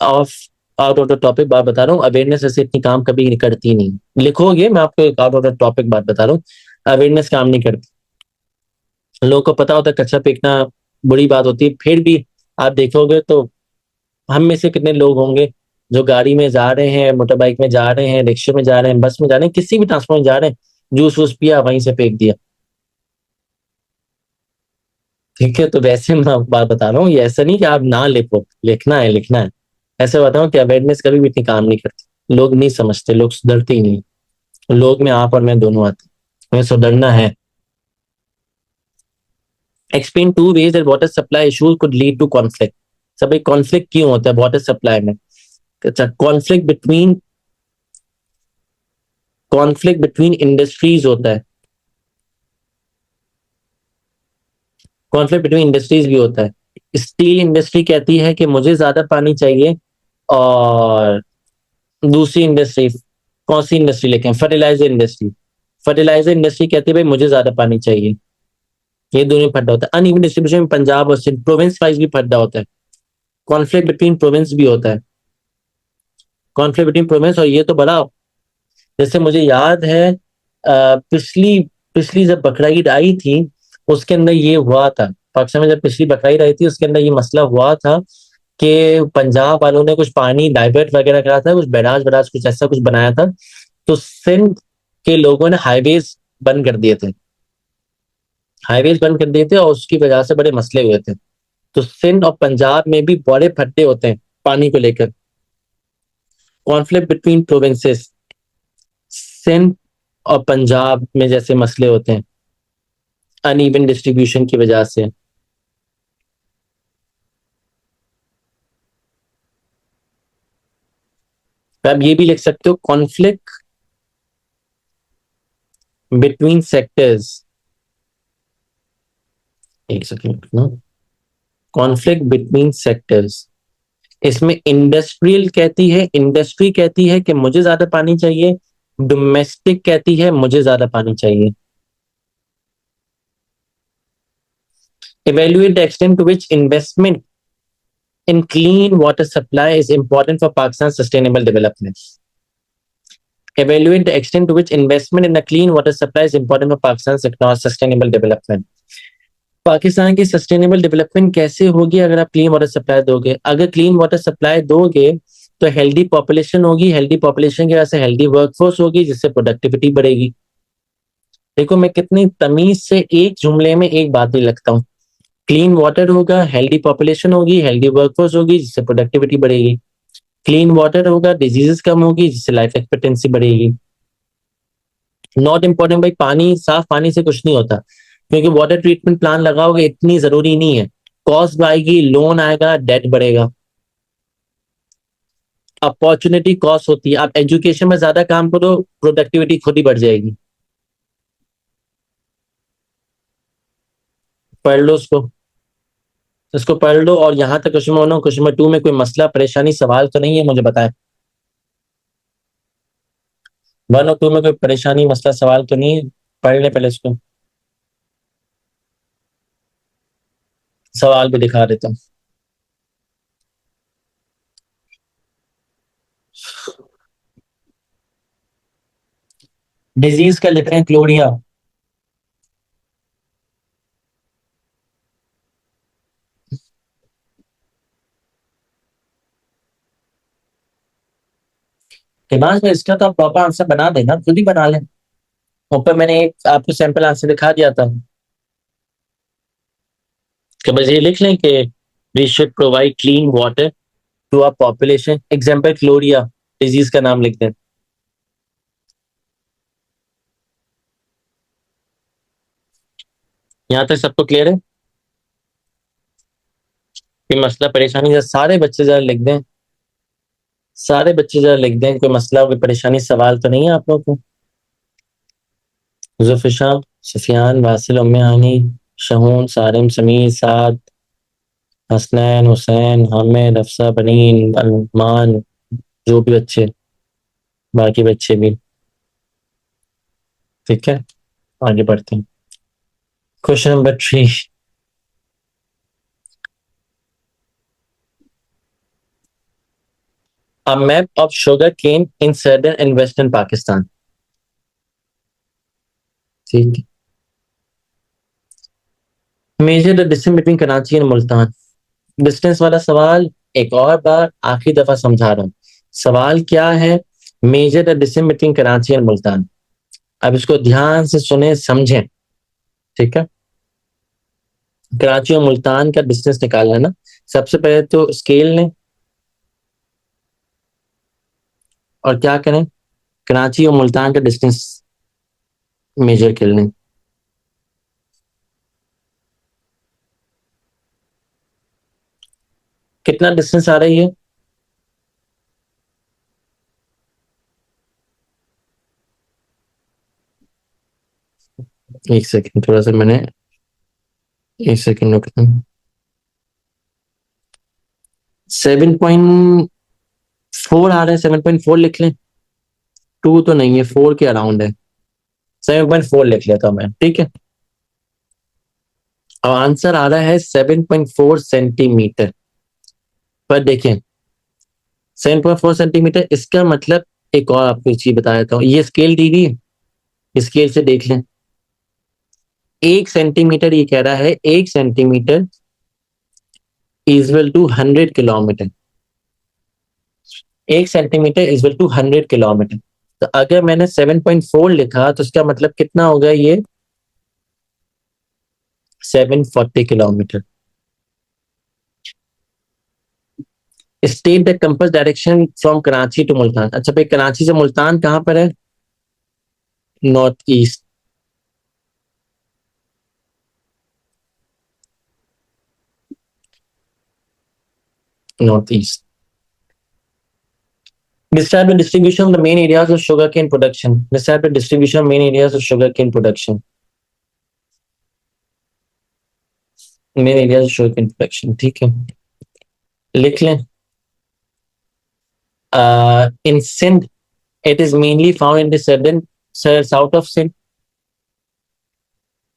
off out of the topic बात बता रहा हूँ, अवेयरनेस ऐसे इतनी काम कभी नहीं करती, नहीं लिखोगे, मैं आपको एक आउट ऑफ द टॉपिक बात बता रहा हूँ, अवेयरनेस काम नहीं करती। लोगों को पता होता है कचरा फेंकना बुरी बात होती है, फिर भी आप देखोगे तो हम में से कितने लोग होंगे जो गाड़ी में जा रहे हैं, मोटर बाइक में जा रहे हैं, रिक्शे में जा रहे हैं, बस में जा रहे हैं, किसी भी ट्रांसपोर्ट में जा रहे हैं, जूस वूस पिया वहीं से फेंक दिया। ठीक है, तो वैसे मैं बात बता रहा हूँ, ये ऐसा नहीं कि आप ना लिखो, लिखना है लिखना है। ऐसे बताऊं कि अवेयरनेस कभी भी इतनी काम नहीं करती, लोग नहीं समझते, लोग सुधरते ही नहीं। लोग में आप और मैं दोनों आते हैं, हमें सुधरना है। Explain two ways that water supply issues could lead to conflict. सब एक कॉन्फ्लिक्ट क्यों होता है वाटर सप्लाई में। अच्छा कॉन्फ्लिक्ट बिटवीन इंडस्ट्रीज होता है, कॉन्फ्लिक्ट बिटवीन इंडस्ट्रीज भी होता है। स्टील इंडस्ट्री कहती है कि मुझे ज्यादा पानी चाहिए, और दूसरी इंडस्ट्री, कौन सी इंडस्ट्री लेके हैं, फर्टिलाइजर इंडस्ट्री, फर्टिलाइजर इंडस्ट्री कहती है भाई मुझे ज्यादा पानी चाहिए। ये दोनों में फड्डा होता है। अनइवन डिस्ट्रीब्यूशन में पंजाब और सिंध, प्रोविंस वाइज भी फड्डा होता है। कॉन्फ्लिक्ट बिटवीन प्रोविंस भी होता है, कॉन्फ्लिक्ट बिटवीन प्रोविंस। और ये तो बड़ा, जैसे मुझे याद है पिछली पिछली जब बकरा ईद आई थी, उसके अंदर ये हुआ था, पाकिस्तान में जब पिछली बकरा ईद आई थी उसके अंदर ये मसला हुआ था कि पंजाब वालों ने कुछ पानी डाइवर्ट वगैरह करा था, कुछ बैराज वैराज कुछ ऐसा कुछ बनाया था, तो सिंध के लोगों ने हाईवेज बंद कर दिए थे, हाईवेज बंद कर दिए थे, और उसकी वजह से बड़े मसले हुए थे। तो सिंध और पंजाब में भी बड़े फट्टे होते हैं पानी को लेकर। कॉन्फ्लिक्ट बिटवीन प्रोविंसेस, सिंध और पंजाब में जैसे मसले होते हैं अनइवन डिस्ट्रीब्यूशन की वजह से। तो आप ये भी लिख सकते हो, कॉन्फ्लिक्ट बिटवीन सेक्टर्स, एक सेकंड ना, कॉन्फ्लिक्ट बिटवीन सेक्टर्स। इसमें इंडस्ट्रियल कहती है, इंडस्ट्री कहती है कि मुझे ज्यादा पानी चाहिए, डोमेस्टिक कहती है मुझे ज्यादा पानी चाहिए। Evaluate the extent to which investment in clean water supply is important for Pakistan's sustainable development. Evaluate the extent to which investment in a clean water supply is important for Pakistan's sustainable development. Pakistan की sustainable development कैसे होगी अगर आप clean water supply दोगे? अगर clean water supply दोगे तो healthy population होगी, हेल्दी पॉपुलेशन की वजह से हेल्दी वर्कफोर्स होगी, जिससे प्रोडक्टिविटी बढ़ेगी। देखो मैं कितनी तमीज से एक जुमले में एक बात नहीं लगता हूँ। क्लीन वाटर होगा, हेल्दी पॉपुलेशन होगी, हेल्दी वर्कफोर्स होगी, जिससे प्रोडक्टिविटी बढ़ेगी। क्लीन वाटर होगा, डिजीजेस कम होगी, जिससे लाइफ एक्सपेक्टेंसी बढ़ेगी। नॉट इम्पोर्टेंट भाई, पानी, साफ पानी से कुछ नहीं होता, क्योंकि वाटर ट्रीटमेंट प्लान लगाओगे इतनी जरूरी नहीं है। कॉस्ट आएगी, लोन आएगा, डेट बढ़ेगा। अपॉर्चुनिटी कॉस्ट होती है, आप एजुकेशन में ज्यादा काम करो, प्रोडक्टिविटी खुद ही बढ़ जाएगी। पढ़ लो उसको, इसको पढ़ लो। और यहाँ तक क्वेश्चन वन और क्वेश्चन नंबर टू में कोई मसला परेशानी सवाल तो नहीं है, मुझे बताएं। वन और टू में कोई परेशानी मसला सवाल तो नहीं है? पढ़ ले पहले इसको, सवाल भी दिखा देता हूँ। डिजीज का लिख रहे हैं क्लोरिया। दिमाग में इसका तो आप प्रॉपर आंसर बना देना, खुद ही बना लें। ऊपर मैंने एक आपको सैंपल आंसर दिखा दिया था कि बस ये लिख लें कि we should provide clean water to our population, example cholera, disease का नाम लिख दें। यहाँ तक सबको क्लियर है कि मसला परेशानी? जरा सारे बच्चे जरा लिख दें, सारे बच्चे जरा लिख दें, कोई मसला कोई परेशानी सवाल तो नहीं है आप लोगों को? जुफिशा, सफियान, वासिल, उम्मे हानी, शहून, सारिम, समीर, साद, हसनैन, हुसैन, हामिद, अफसा, बनीन, अरमान, जो भी बच्चे, बाकी बच्चे भी। ठीक है, आगे बढ़ते हैं। Question number three. A map of sugar cane in southern and western Pakistan. ठीक है। Measure the distance between Karachi and Multan. Distance वाला सवाल एक और बार आखिरी दफा समझा रहा हूँ। सवाल क्या है? Measure the distance between Karachi and Multan. अब इसको ध्यान से सुने, समझें। ठीक है, कराची और मुल्तान का डिस्टेंस निकालना ना। सबसे पहले तो स्केल लें और क्या करें, कराची और मुल्तान का डिस्टेंस मेजर कर लें। कितना डिस्टेंस आ रही है? एक सेकंड, थोड़ा सा मैंने एक सेकंड रुकना। 7.4 आ रहा है, 7.4 लिख लें। 2 तो नहीं है, 4 के अराउंड है। 7.4 लिख लेता हूं मैं, ठीक है। और आंसर आ रहा है 7.4 सेंटीमीटर। पर देखें 7.4 सेंटीमीटर, इसका मतलब एक और आपको चीज बता देता हूँ, ये स्केल दी हुई है, स्केल से देख लें। 1 सेंटीमीटर, ये कह रहा है 1 centimetre equal to 100 kilometre. 1 centimetre equal to 100 kilometre. तो अगर मैंने 7.4 लिखा तो इसका मतलब कितना होगा ये? 740 kilometre. State the compass direction from Karachi to Multan. अच्छा भाई, कराची से मुल्तान कहाँ पर है? North east. North east. Describe the distribution of the main areas of sugarcane production. Describe the distribution of main areas of sugarcane production. Main areas of sugarcane production, ठीक है, लिख लें। In Sindh, it is mainly found in the south of Sindh,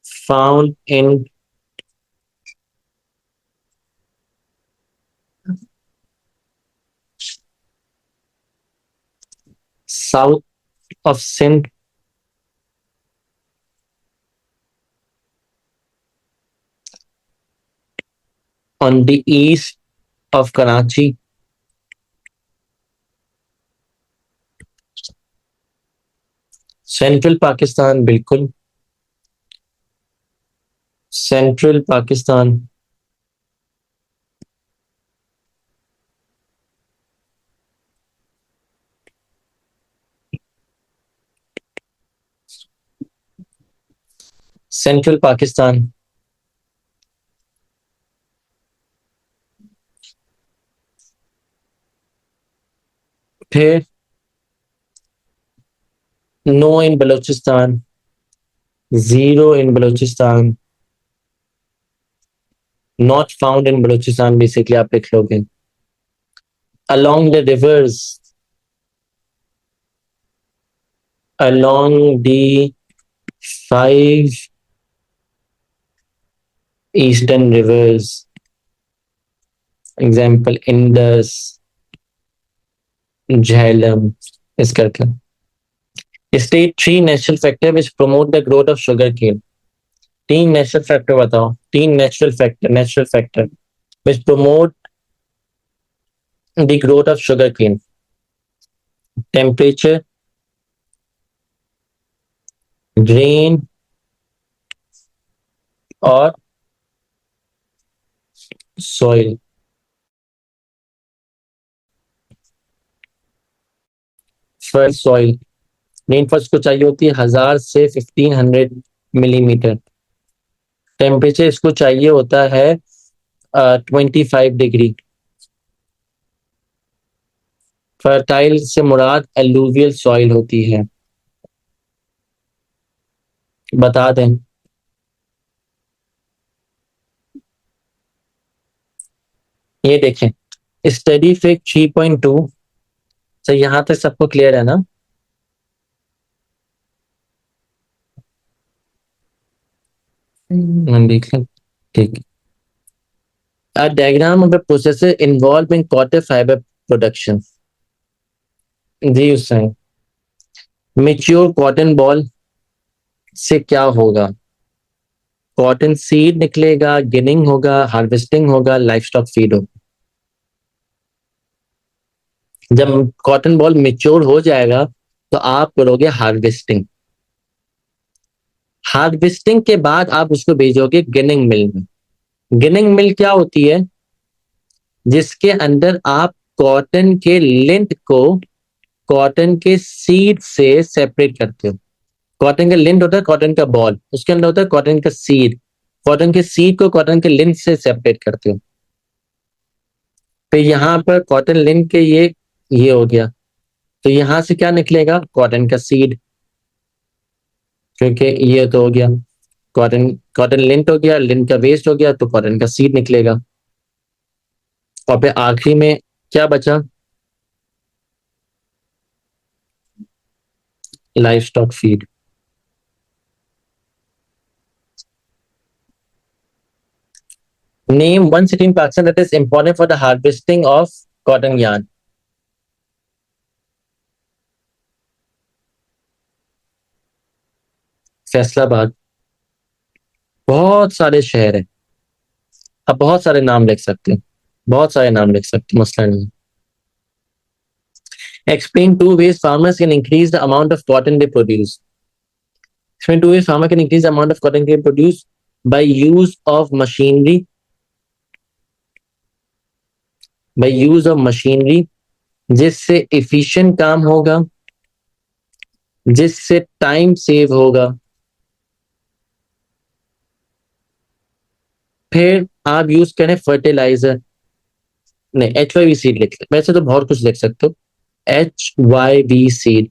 found in south of Sindh, on the east of Karachi, central Pakistan, बिल्कुल central Pakistan, central Pakistan। फिर no in Balochistan, zero in Balochistan, not found in Balochistan, basically आप लिख लोगे। Along the rivers, along the 5 eastern rivers, example Indus, Jhelum, इस करके। State 3 natural factor which promote the growth of sugarcane। 3 natural factor बताओ, 3 natural factor which promote the growth of sugarcane। Temperature, rain और soil। First soil, rain first को चाहिए होती है 1000 से 1500 millimetre. Temperature इसको चाहिए होता है 25 डिग्री। फर्टाइल से मुराद एलुवियल सॉइल होती है, बता दें। ये देखें स्टडी फिक 3.2। तो यहां तक सबको क्लियर है ना? देख लें, ठीक। A diagram of the processes involved in cotton fiber production। जी उससे मेच्योर कॉटन बॉल से क्या होगा? कॉटन सीड निकलेगा, गिनिंग होगा, हार्वेस्टिंग होगा, लाइफ स्टॉक फीड होगा। जब कॉटन बॉल मेच्योर हो जाएगा तो आप करोगे हार्वेस्टिंग। हार्वेस्टिंग के बाद आप उसको भेजोगे गिनिंग मिल में। गिनिंग मिल क्या होती है? जिसके अंदर आप कॉटन के लिंट को कॉटन के सीड से सेपरेट करते हो। कॉटन का लिंट होता है कॉटन का बॉल, उसके अंदर होता है कॉटन का सीड। कॉटन के सीड को कॉटन के लिंट से सेपरेट करते हो। फिर यहाँ पर कॉटन लिंट के ये हो गया, तो यहां से क्या निकलेगा? कॉटन का सीड, क्योंकि ये तो हो गया। कॉटन कॉटन लिंट हो गया, लिंट का वेस्ट हो गया तो कॉटन का सीड निकलेगा। और फिर आखिरी में क्या बचा? Life stock feed. Name one city in Pakistan that is important for the harvesting of cotton yarn. Faisalabad. बहुत सारे शहर हैं, आप बहुत सारे नाम लिख सकते हैं, बहुत सारे नाम लिख सकते हैं, मसला नहीं। Explain two ways farmers can increase the amount of cotton they produce. Explain two ways farmer can increase the amount of cotton they produce by use of machinery. By use of machinery, जिससे efficient काम होगा, जिससे time save होगा। फिर आप use करें fertiliser. नहीं, HYV seed लिख, वैसे तो बहुत कुछ लिख सकते हो। HYV seed.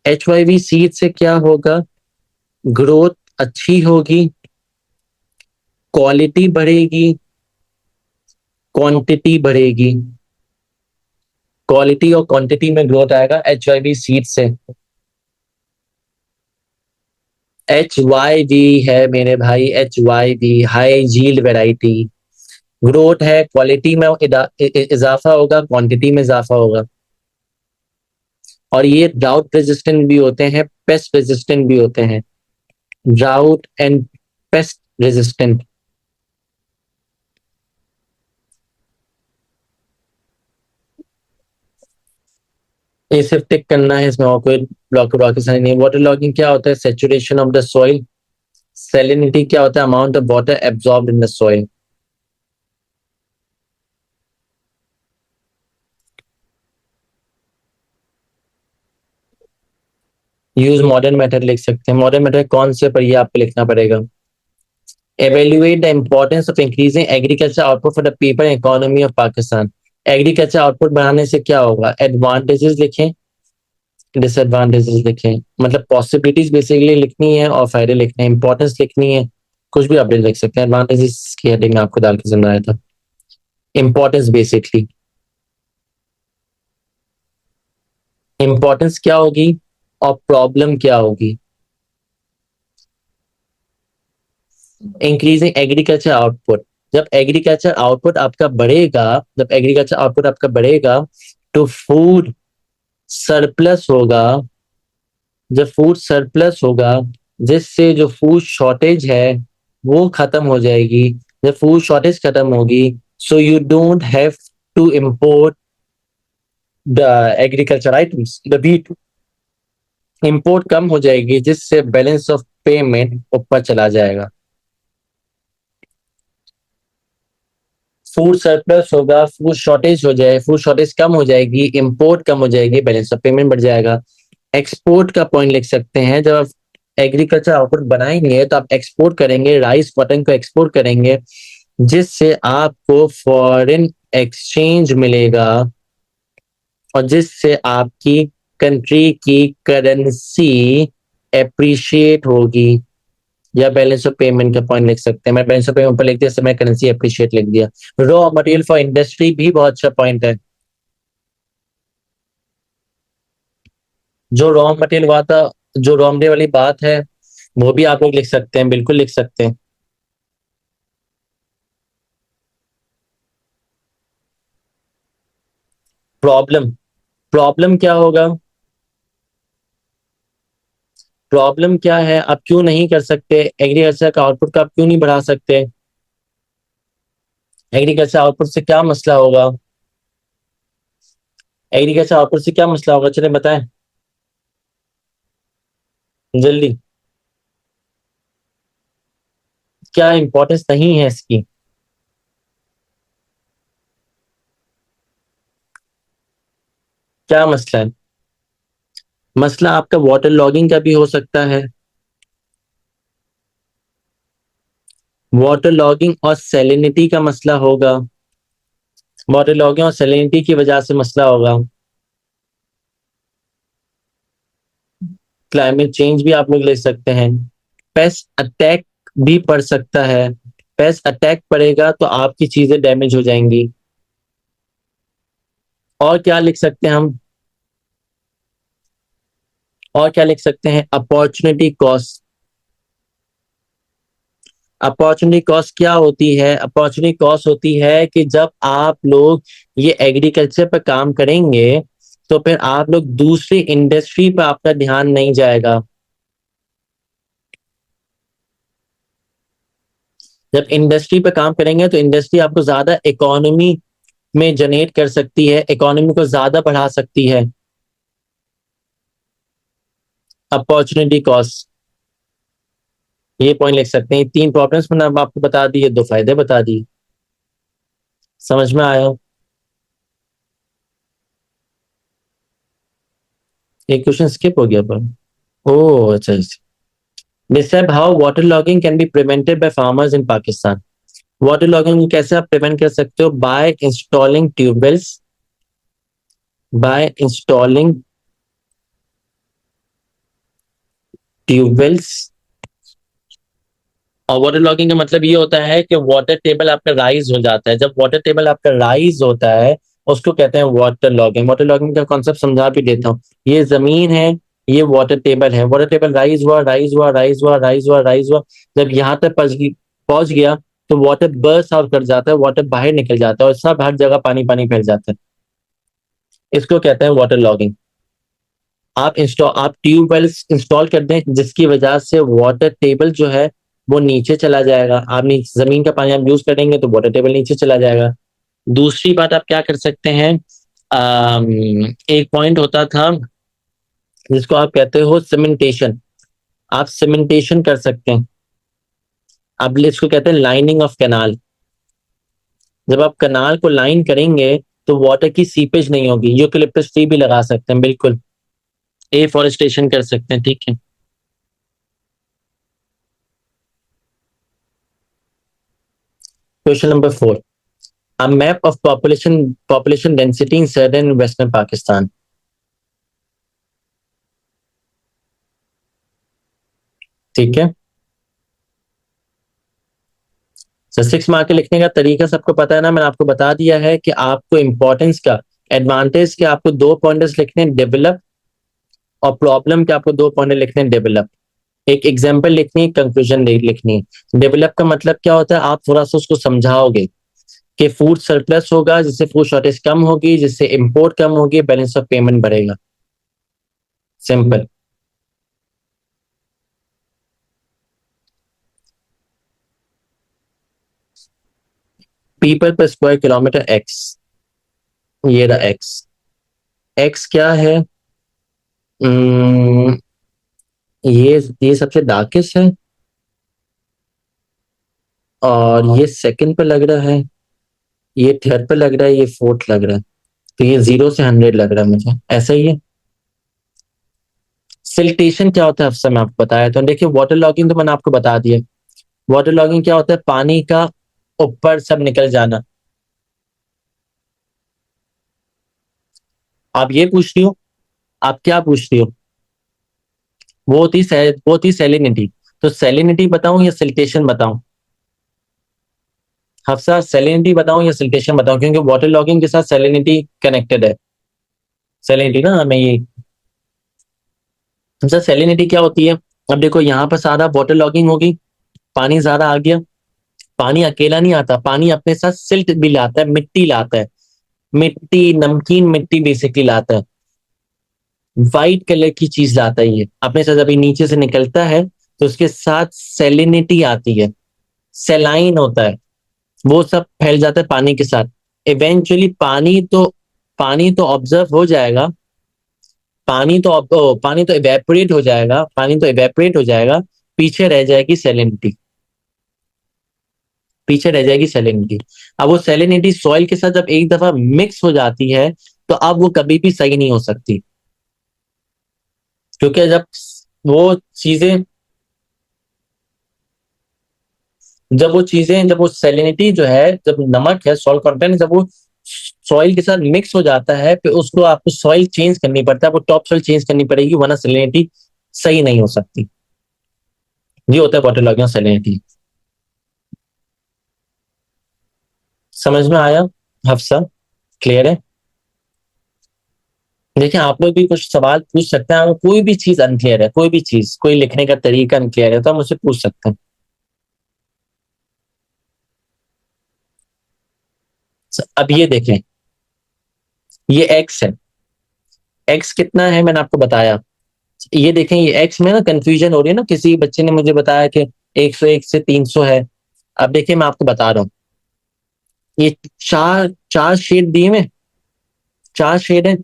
HYV सीड से क्या होगा? ग्रोथ अच्छी होगी, क्वालिटी बढ़ेगी, क्वांटिटी बढ़ेगी। क्वालिटी और क्वांटिटी में ग्रोथ आएगा HYV सीड से। HYV है मेरे भाई, HYV high yield variety. Growth है, क्वालिटी में इजाफा होगा, क्वांटिटी में इजाफा होगा। और ये ड्राउट रेजिस्टेंट भी होते हैं, पेस्ट रेजिस्टेंट भी होते हैं। Drought and pest resistant. ये सिर्फ टिक करना है, इसमें और कोई रॉकेट साइंस नहीं। वाटर लॉगिंग क्या होता है? Saturation of the soil. Salinity क्या होता है? Amount of water absorbed in the soil. Use modern method लिख सकते हैं। मॉडर्न मेथड कौन से पर ये आपको लिखना पड़ेगा। Evaluate the importance of increasing agriculture output for the people and economy of Pakistan. Agriculture output बढ़ाने से क्या होगा? एडवांटेजेस लिखें, डिसएडवांटेजेस लिखें, मतलब पॉसिबिलिटीज बेसिकली लिखनी है और फायदे लिखने हैं, इंपॉर्टेंस लिखनी है, कुछ भी आप लिख सकते हैं। एडवांटेजेस की हेडिंग आपको डाल के समझाया था। इंपॉर्टेंस बेसिकली, इंपॉर्टेंस क्या होगी और प्रॉब्लम क्या होगी? Increasing agriculture output. जब एग्रीकल्चर आउटपुट आपका बढ़ेगा, जब एग्रीकल्चर आउटपुट आपका बढ़ेगा तो फूड सरप्लस होगा। जब फूड सरप्लस होगा, जिससे जो फूड शॉर्टेज है वो खत्म हो जाएगी। जब फूड शॉर्टेज खत्म होगी, so you don't have to import the agriculture items, the wheat. Import कम हो जाएगी, जिससे बैलेंस ऑफ पेमेंट ऊपर चला जाएगा। फूड सरप्लस होगा, फूड शॉर्टेज हो जाए, फूड शॉर्टेज कम हो जाएगी, इंपोर्ट कम हो जाएगी, बैलेंस ऑफ पेमेंट बढ़ जाएगा। एक्सपोर्ट का पॉइंट लिख सकते हैं। जब आप एग्रीकल्चर आउटपुट बनाएंगे तो आप एक्सपोर्ट करेंगे, राइस कॉटन को एक्सपोर्ट करेंगे, जिससे आपको फॉरेन एक्सचेंज मिलेगा और जिससे आपकी कंट्री की करेंसी एप्रिशिएट होगी। या बैलेंस ऑफ पेमेंट का पॉइंट लिख सकते हैं। मैं बैलेंस ऑफ पेमेंट पर लिख दिया, मैं करेंसी एप्रिशिएट लिख दिया। रॉ मटेरियल फॉर इंडस्ट्री भी बहुत अच्छा पॉइंट है। जो रॉ मटेरियल हुआ था, जो रॉ मटेरियल वाली बात है, वो भी आप लोग लिख सकते हैं, बिल्कुल लिख सकते हैं। प्रॉब्लम, प्रॉब्लम क्या होगा? प्रॉब्लम क्या है? आप क्यों नहीं कर सकते एग्रीकल्चर का आउटपुट का, आप क्यों नहीं बढ़ा सकते? एग्रीकल्चर आउटपुट से क्या मसला होगा? एग्रीकल्चर आउटपुट से क्या मसला होगा, चले बताएं जल्दी। क्या इंपॉर्टेंस नहीं है इसकी? क्या मसला है? मसला आपका वाटर लॉगिंग का भी हो सकता है। वाटर लॉगिंग और सैलिनिटी का मसला होगा। वाटर लॉगिंग और सैलिनिटी की वजह से मसला होगा। क्लाइमेट चेंज भी आप लोग ले सकते हैं। पेस्ट अटैक भी पड़ सकता है, पेस्ट अटैक पड़ेगा तो आपकी चीजें डैमेज हो जाएंगी। और क्या लिख सकते हैं हम, और क्या लिख सकते हैं, अपॉर्चुनिटी कॉस्ट। अपॉर्चुनिटी कॉस्ट क्या होती है, अपॉर्चुनिटी कॉस्ट होती है कि जब आप लोग ये एग्रीकल्चर पर काम करेंगे तो फिर आप लोग दूसरी इंडस्ट्री पर आपका ध्यान नहीं जाएगा। जब इंडस्ट्री पे काम करेंगे तो इंडस्ट्री आपको ज्यादा इकोनॉमी में जनरेट कर सकती है, इकोनॉमी को ज्यादा बढ़ा सकती है। अपॉर्चुनिटी कॉस्ट, ये पॉइंट लिख सकते हैं। तीन प्रॉब्लम्स मैंने अब आपको बता दी है, दो फायदे बता दिए। समझ में आया? एक क्वेश्चन स्किप हो गया पर। ओह अच्छा अच्छा। Describe how water logging can be prevented by farmers in Pakistan. Water logging कैसे आप प्रिवेंट कर सकते हो? By installing tube wells, by installing tube wells. और वाटर लॉगिंग का मतलब ये होता है कि वाटर टेबल आपका राइज हो जाता है। जब वाटर टेबल आपका राइज होता है उसको कहते हैं वाटर लॉगिंग। वाटर लॉगिंग का कॉन्सेप्ट समझा भी देता हूँ। ये जमीन है, ये वाटर टेबल है, वाटर टेबल राइज हुआ राइज हुआ राइज हुआ राइज हुआ राइज हुआ, जब यहाँ तक पहुंच गया तो वाटर बर्स्ट आउट कर जाता है, वाटर बाहर निकल जाता है और सब हर जगह पानी पानी फैल जाता है। इसको कहते हैं वाटर लॉगिंग। आप ट्यूबवेल्स इंस्टॉल कर दें जिसकी वजह से वाटर टेबल जो है वो नीचे चला जाएगा। आप नीचे जमीन का पानी आप यूज करेंगे तो वाटर टेबल नीचे चला जाएगा। दूसरी बात आप क्या कर सकते हैं, एक पॉइंट होता था जिसको आप कहते हो सीमेंटेशन। आप सीमेंटेशन कर सकते हैं। आप इसको कहते हैं लाइनिंग ऑफ कैनाल। जब आप कनाल को लाइन करेंगे तो वाटर की सीपेज नहीं होगी। यूकेलिप्टस ट्री भी लगा सकते हैं, बिल्कुल एफॉरेस्टेशन कर सकते हैं, ठीक है। Question number 4, a map of population density in southern and western Pakistan। ठीक है। तो 6 मार्क के लिखने का तरीका सबको पता है ना, मैंने आपको बता दिया है कि आपको इंपॉर्टेंस का, एडवांटेज के आपको 2 पॉइंटर्स लिखने हैं, डेवलप, और प्रॉब्लम के आपको 2 पॉइंटर लिखने हैं, डेवलप। एक एग्जाम्पल लिखनी है, कंक्लूजन लिखनी है। डेवलप का मतलब क्या होता है, आप थोड़ा सा उसको समझाओगे कि फूड सरप्लस होगा जिससे फूड शॉर्टेज कम होगी, जिससे इंपोर्ट कम होगी, बैलेंस ऑफ पेमेंट बढ़ेगा। सिंपल। पीपल पर स्क्वायर किलोमीटर एक्स, ये रहा एक्स। एक्स क्या है? हम्म, ये सबसे डार्केस्ट है और ये सेकंड पे लग रहा है, ये थर्ड पे लग रहा है, ये फोर्थ लग रहा है। तो ये 0 से 100 लग रहा है मुझे, ऐसा ही है। सिल्टेशन क्या होता है अफसर, मैं आपको बताया तो देखिए, वाटर लॉगिंग तो मैंने आपको बता दिया। वाटर लॉगिंग क्या होता है, पानी का ऊपर सब निकल जाना। आप ये पूछ रही हो, आप क्या पूछ रही हो? वो थी सेलिनिटी। तो सेलिनिटी बताऊं या सिल्टेशन बताऊं? हफ्सा, सेलिनिटी बताऊं या सिल्टेशन बताऊं, क्योंकि वाटर लॉगिंग के साथ सेलिनिटी कनेक्टेड है। सेलिनिटी ना, मैं ये सर, सेलिनिटी क्या होती है? अब देखो यहाँ पर सारा वाटर लॉगिंग होगी, पानी ज्यादा आ गया। पानी अकेला नहीं आता, पानी अपने साथ सिल्ट भी लाता है, मिट्टी लाता है। मिट्टी, नमकीन मिट्टी बेसिकली लाता है। वाइट कलर की चीज लाता है ये अपने साथ, अभी नीचे से निकलता है तो उसके साथ सेलिनिटी आती है। सेलाइन होता है, वो सब फैल जाता है पानी के साथ। इवेंचुअली पानी तो ऑब्जर्व हो जाएगा। पानी तो इवेपोरेट हो जाएगा, पानी तो इवेपोरेट हो जाएगा। पीछे रह जाएगी सेलिनिटी, पीछे रह जाएगी सेलिनिटी। अब वो सेलिनिटी सॉइल के साथ जब एक दफा मिक्स हो जाती है तो अब वो कभी भी सही नहीं हो सकती, क्योंकि वो चीजें जब वो सेलिनिटी जो है, जब नमक है, सॉल्ट कंटेंट, जब वो सॉइल के साथ मिक्स हो जाता है फिर उसको आपको सॉइल चेंज करनी पड़ता है, वो टॉप सॉइल चेंज करनी पड़ेगी, वरना सेलिनिटी सही नहीं हो सकती। ये होता है वाटर लॉगिंग सैलिनिटी। समझ में आया हफ्सा? क्लियर है? देखिए आप लोग भी कुछ सवाल पूछ सकते हैं, अगर कोई भी चीज अनक्लियर है, कोई भी चीज, कोई लिखने का तरीका अनक्लियर है तो आप मुझसे पूछ सकते हैं। अब ये देखें, ये एक्स है, एक्स कितना है मैंने आपको बताया। ये देखें, ये एक्स में ना कंफ्यूजन हो रही है ना, किसी बच्चे ने मुझे बताया कि 101 से 300 है। अब देखिए मैं आपको बता रहा हूँ, ये चार चार शेड दिए में, चार शेड है,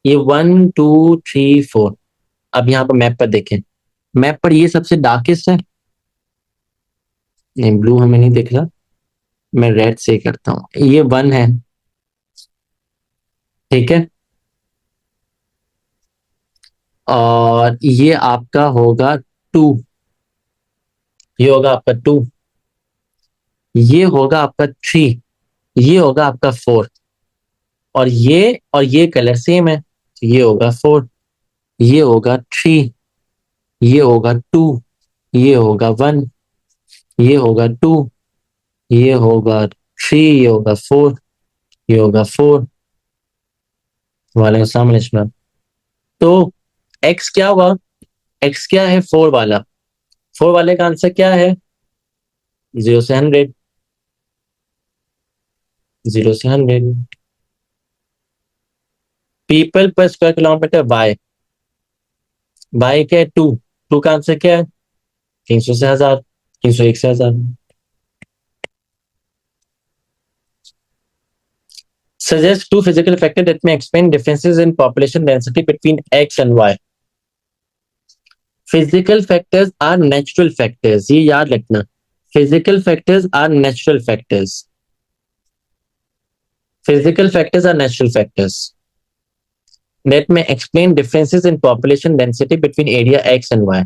ये 1 2 3 4। अब यहाँ पर मैप पर देखें, मैप पर ये सबसे डार्केस्ट है, नहीं ब्लू हमें नहीं दिख रहा, मैं रेड से करता हूँ, ये 1 है, ठीक है। और ये आपका होगा 2, ये होगा आपका 2, ये होगा आपका 3, ये होगा आपका 4, और ये कलर सेम है, तो ये होगा 4, ये होगा 3, ये होगा 2, ये होगा 1, ये होगा 2, ये होगा 3, ये होगा 4, ये होगा 4। वालेकुम अस्सलाम अलिस्लाम। तो एक्स क्या हुआ, एक्स क्या है, 4 वाला, 4 वाले का आंसर क्या है, 0 से 100, 0 से 100। पीपल पर स्क्वायर किलोमीटर, वाई, वाई क्या है, 2, 2 का आंसर क्या है, 300 से 1000, 301 से 1000। Suggest two physical factors that may explain differences in population density between X and Y. Physical factors are natural factors. ये याद रखना. Physical factors are natural factors. Physical factors are natural factors that may explain differences in population density between area X and Y.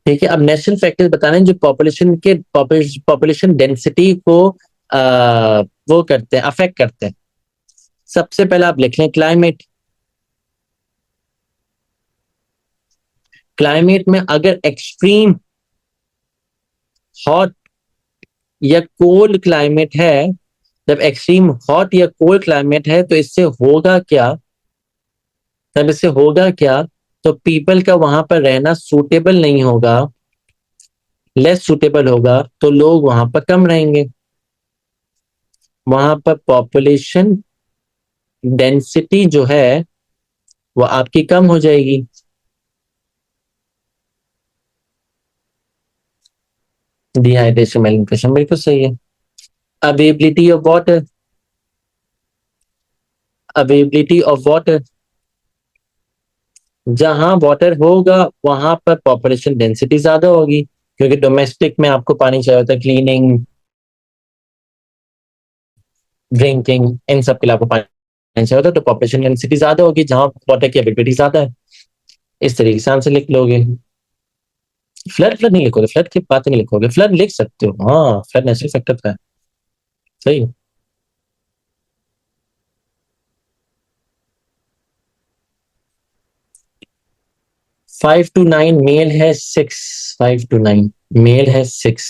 ठीक है, अब natural factors बताने जो population density को वो करते हैं, अफेक्ट करते हैं। सबसे पहले आप लिख लें क्लाइमेट। क्लाइमेट में अगर एक्सट्रीम हॉट या कोल्ड क्लाइमेट है, जब एक्सट्रीम हॉट या कोल्ड क्लाइमेट है तो इससे होगा क्या, तब इससे होगा क्या, तो पीपल का वहां पर रहना सूटेबल नहीं होगा, लेस सूटेबल होगा, तो लोग वहां पर कम रहेंगे, वहां पर पॉपुलेशन डेंसिटी जो है वो आपकी कम हो जाएगी। डिहाइड्रेशन, मेलिनक्वेशन, बिल्कुल सही है। Availability of water, availability of water, जहां वाटर होगा वहां पर पॉपुलेशन डेंसिटी ज्यादा होगी, क्योंकि डोमेस्टिक में आपको पानी चाहिए होता है, क्लीनिंग, ड्रिंकिंग, इन सब के लिए आपको पानी चाहिए होता है, तो पॉपुलेशन डेंसिटी ज्यादा होगी जहां वाटर की अवेबिलिटी ज्यादा है। इस तरीके से आंसर लिख लोगे। फ्लड, फ्लड नहीं लिखोगे, फ्लड की बात नहीं लिखोगे, फ्लड लिख सकते हो, हाँ फ्लड नेचुरल फैक्टर का है, सही है। 5 to 9 मेल है 6, 5 to 9 मेल है 6,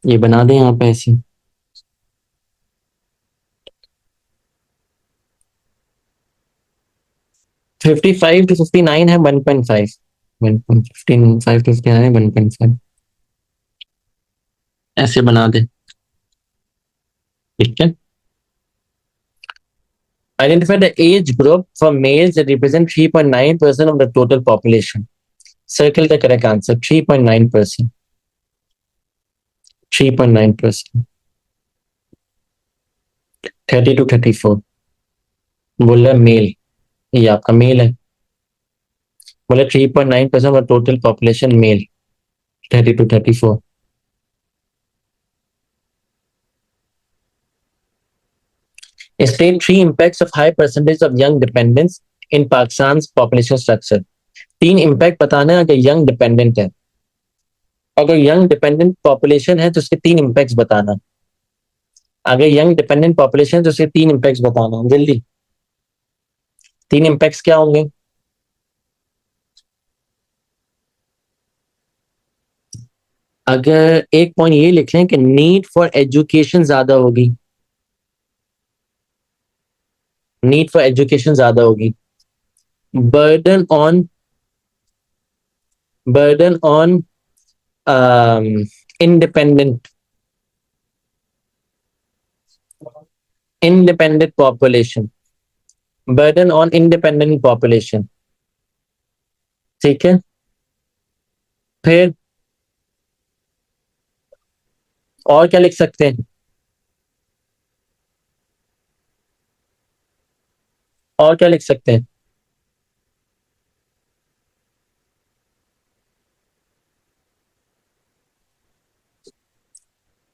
ये बना दें यहाँ पे ऐसे। 55 to 59 है 1.5, 1.15, 5 to 59 है 1.5, ऐसे बना दे, ठीक है। Identify the age group for males that represent 3.9% of the total population. Circle the correct answer, 3.9%, 3.9%, 30 to 34। बोला मेल, ये आपका मेल है, बोले 3.9% of total population male, 30 to 34। State three impacts of high percentage of young dependents in Pakistan's population structure। 3 impact बताना है अगर young dependent है, अगर यंग डिपेंडेंट पॉपुलेशन है तो उसके 3 इम्पैक्ट्स बताना, अगर यंग डिपेंडेंट पॉपुलेशन है तो उसके 3 इम्पैक्ट्स बताना, जल्दी। 3 इम्पैक्ट्स क्या होंगे? अगर एक पॉइंट ये लिख लें कि नीड फॉर एजुकेशन ज्यादा होगी, नीड फॉर एजुकेशन ज्यादा होगी, burden on, burden on independent, independent population, burden on independent population. ठीक है, फिर और क्या लिख सकते हैं, और क्या लिख सकते हैं?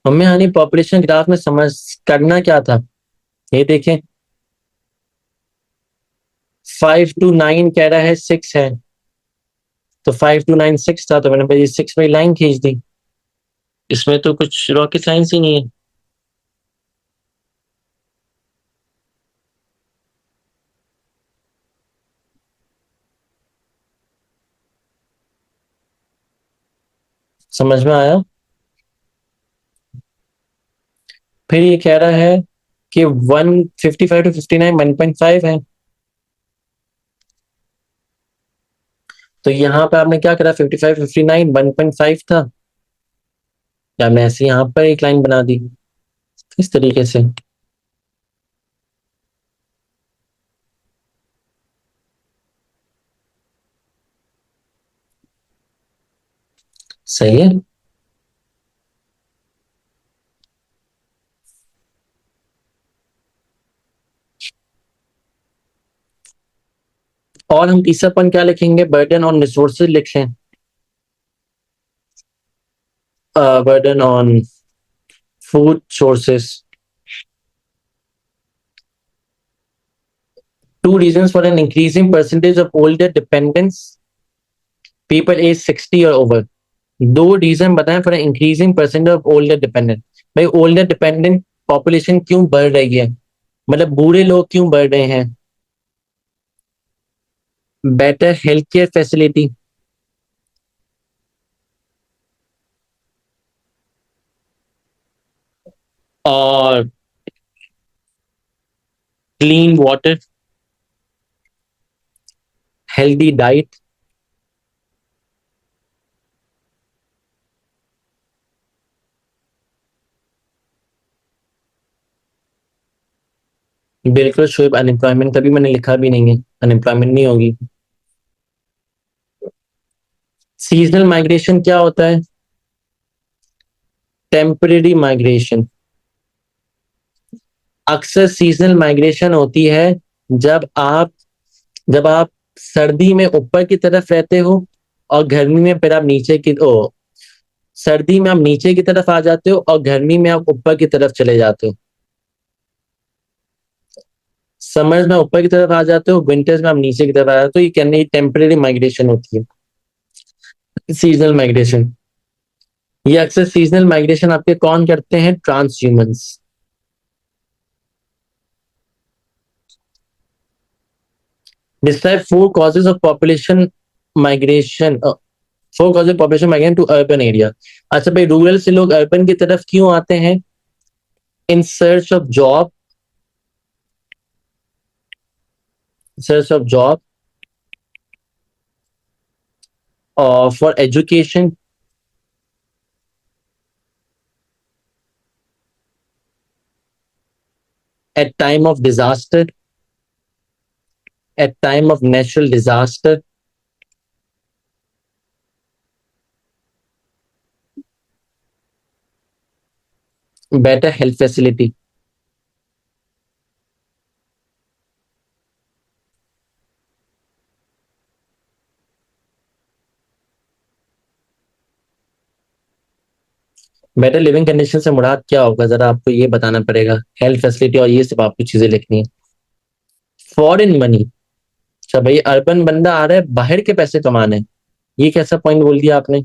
हमें यानी पॉपुलेशन ग्राफ में समझ करना क्या था, ये देखें 5 to 9 कह रहा है 6 है, तो 5 to 9 6 था, तो मैंने भाई 6 में लाइन खींच दी। इसमें तो कुछ रॉकेट साइंस ही नहीं है। समझ में आया? फिर ये कह रहा है कि 155 to 59 1.5 है, तो यहाँ पे आपने क्या करा, 55 59 1.5 था, या हमने ऐसे यहाँ पर एक लाइन बना दी इस तरीके से। सही है। और हम तीसरा पॉइंट क्या लिखेंगे, बर्डन ऑन रिसोर्सेज लिख लें, burden on food sources. Two reasons for an increasing percentage of older dependents, people age 60 or over। दो रीजन बताएं for increasing percent of older dependent. भाई ओल्डर डिपेंडेंट पॉपुलेशन क्यों बढ़ रही है, मतलब बूढ़े लोग क्यों बढ़ रहे हैं? बेटर हेल्थ केयर फैसिलिटी, और क्लीन वाटर, हेल्दी डाइट। बिल्कुल शुभ, अनएम्प्लॉयमेंट कभी मैंने लिखा भी नहीं है, अनएम्प्लॉयमेंट नहीं होगी। सीजनल माइग्रेशन क्या होता है? Temporary migration. अक्सर सीजनल माइग्रेशन होती है जब आप, जब आप सर्दी में ऊपर की तरफ रहते हो और गर्मी में फिर आप नीचे की ओ सर्दी में आप नीचे की तरफ आ जाते हो और गर्मी में आप ऊपर की तरफ चले जाते हो। समर्स में ऊपर की तरफ आ जाते हो, विंटर्स में आप नीचे की तरफ आ जाते हो, ये कहने टेम्परेरी माइग्रेशन होती है। सीजनल माइग्रेशन, ये अक्सर सीजनल माइग्रेशन आपके कौन करते हैं, transhumance. Describe four causes of population migration, four causes of population migration to urban area. अच्छा भाई, रूरल से लोग अर्बन की तरफ क्यों आते हैं? In search of job, search of job, और for education, at time of disaster, at time of natural disaster, better health facility। Better living condition से मुराद क्या होगा, जरा आपको ये बताना पड़ेगा। हेल्थ फैसिलिटी और ये सब आपको चीजें लिखनी है। फॉरेन मनी, अच्छा भाई अर्बन बंदा आ रहा है बाहर के पैसे कमाने, ये कैसा पॉइंट बोल दिया आपने?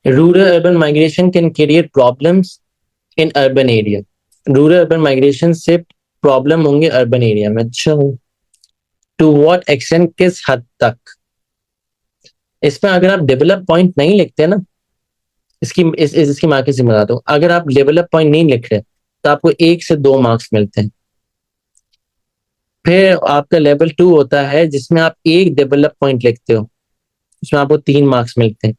Rural urban migration can create problems in urban area. Rural urban migration से प्रॉब्लम होंगे अर्बन एरिया में। अच्छा, टू व्हाट एक्सटेंट, किस हद तक। इसमें अगर आप डेवलप पॉइंट नहीं लिखते ना, इसकी मार्केट से बता दो, अगर आप डेवलप पॉइंट नहीं लिख रहे तो आपको 1 से 2 मार्क्स मिलते हैं। फिर आपका लेवल 2 होता है जिसमें आप एक डेवलप पॉइंट लिखते हो, उसमें आपको 3 मार्क्स मिलते हैं।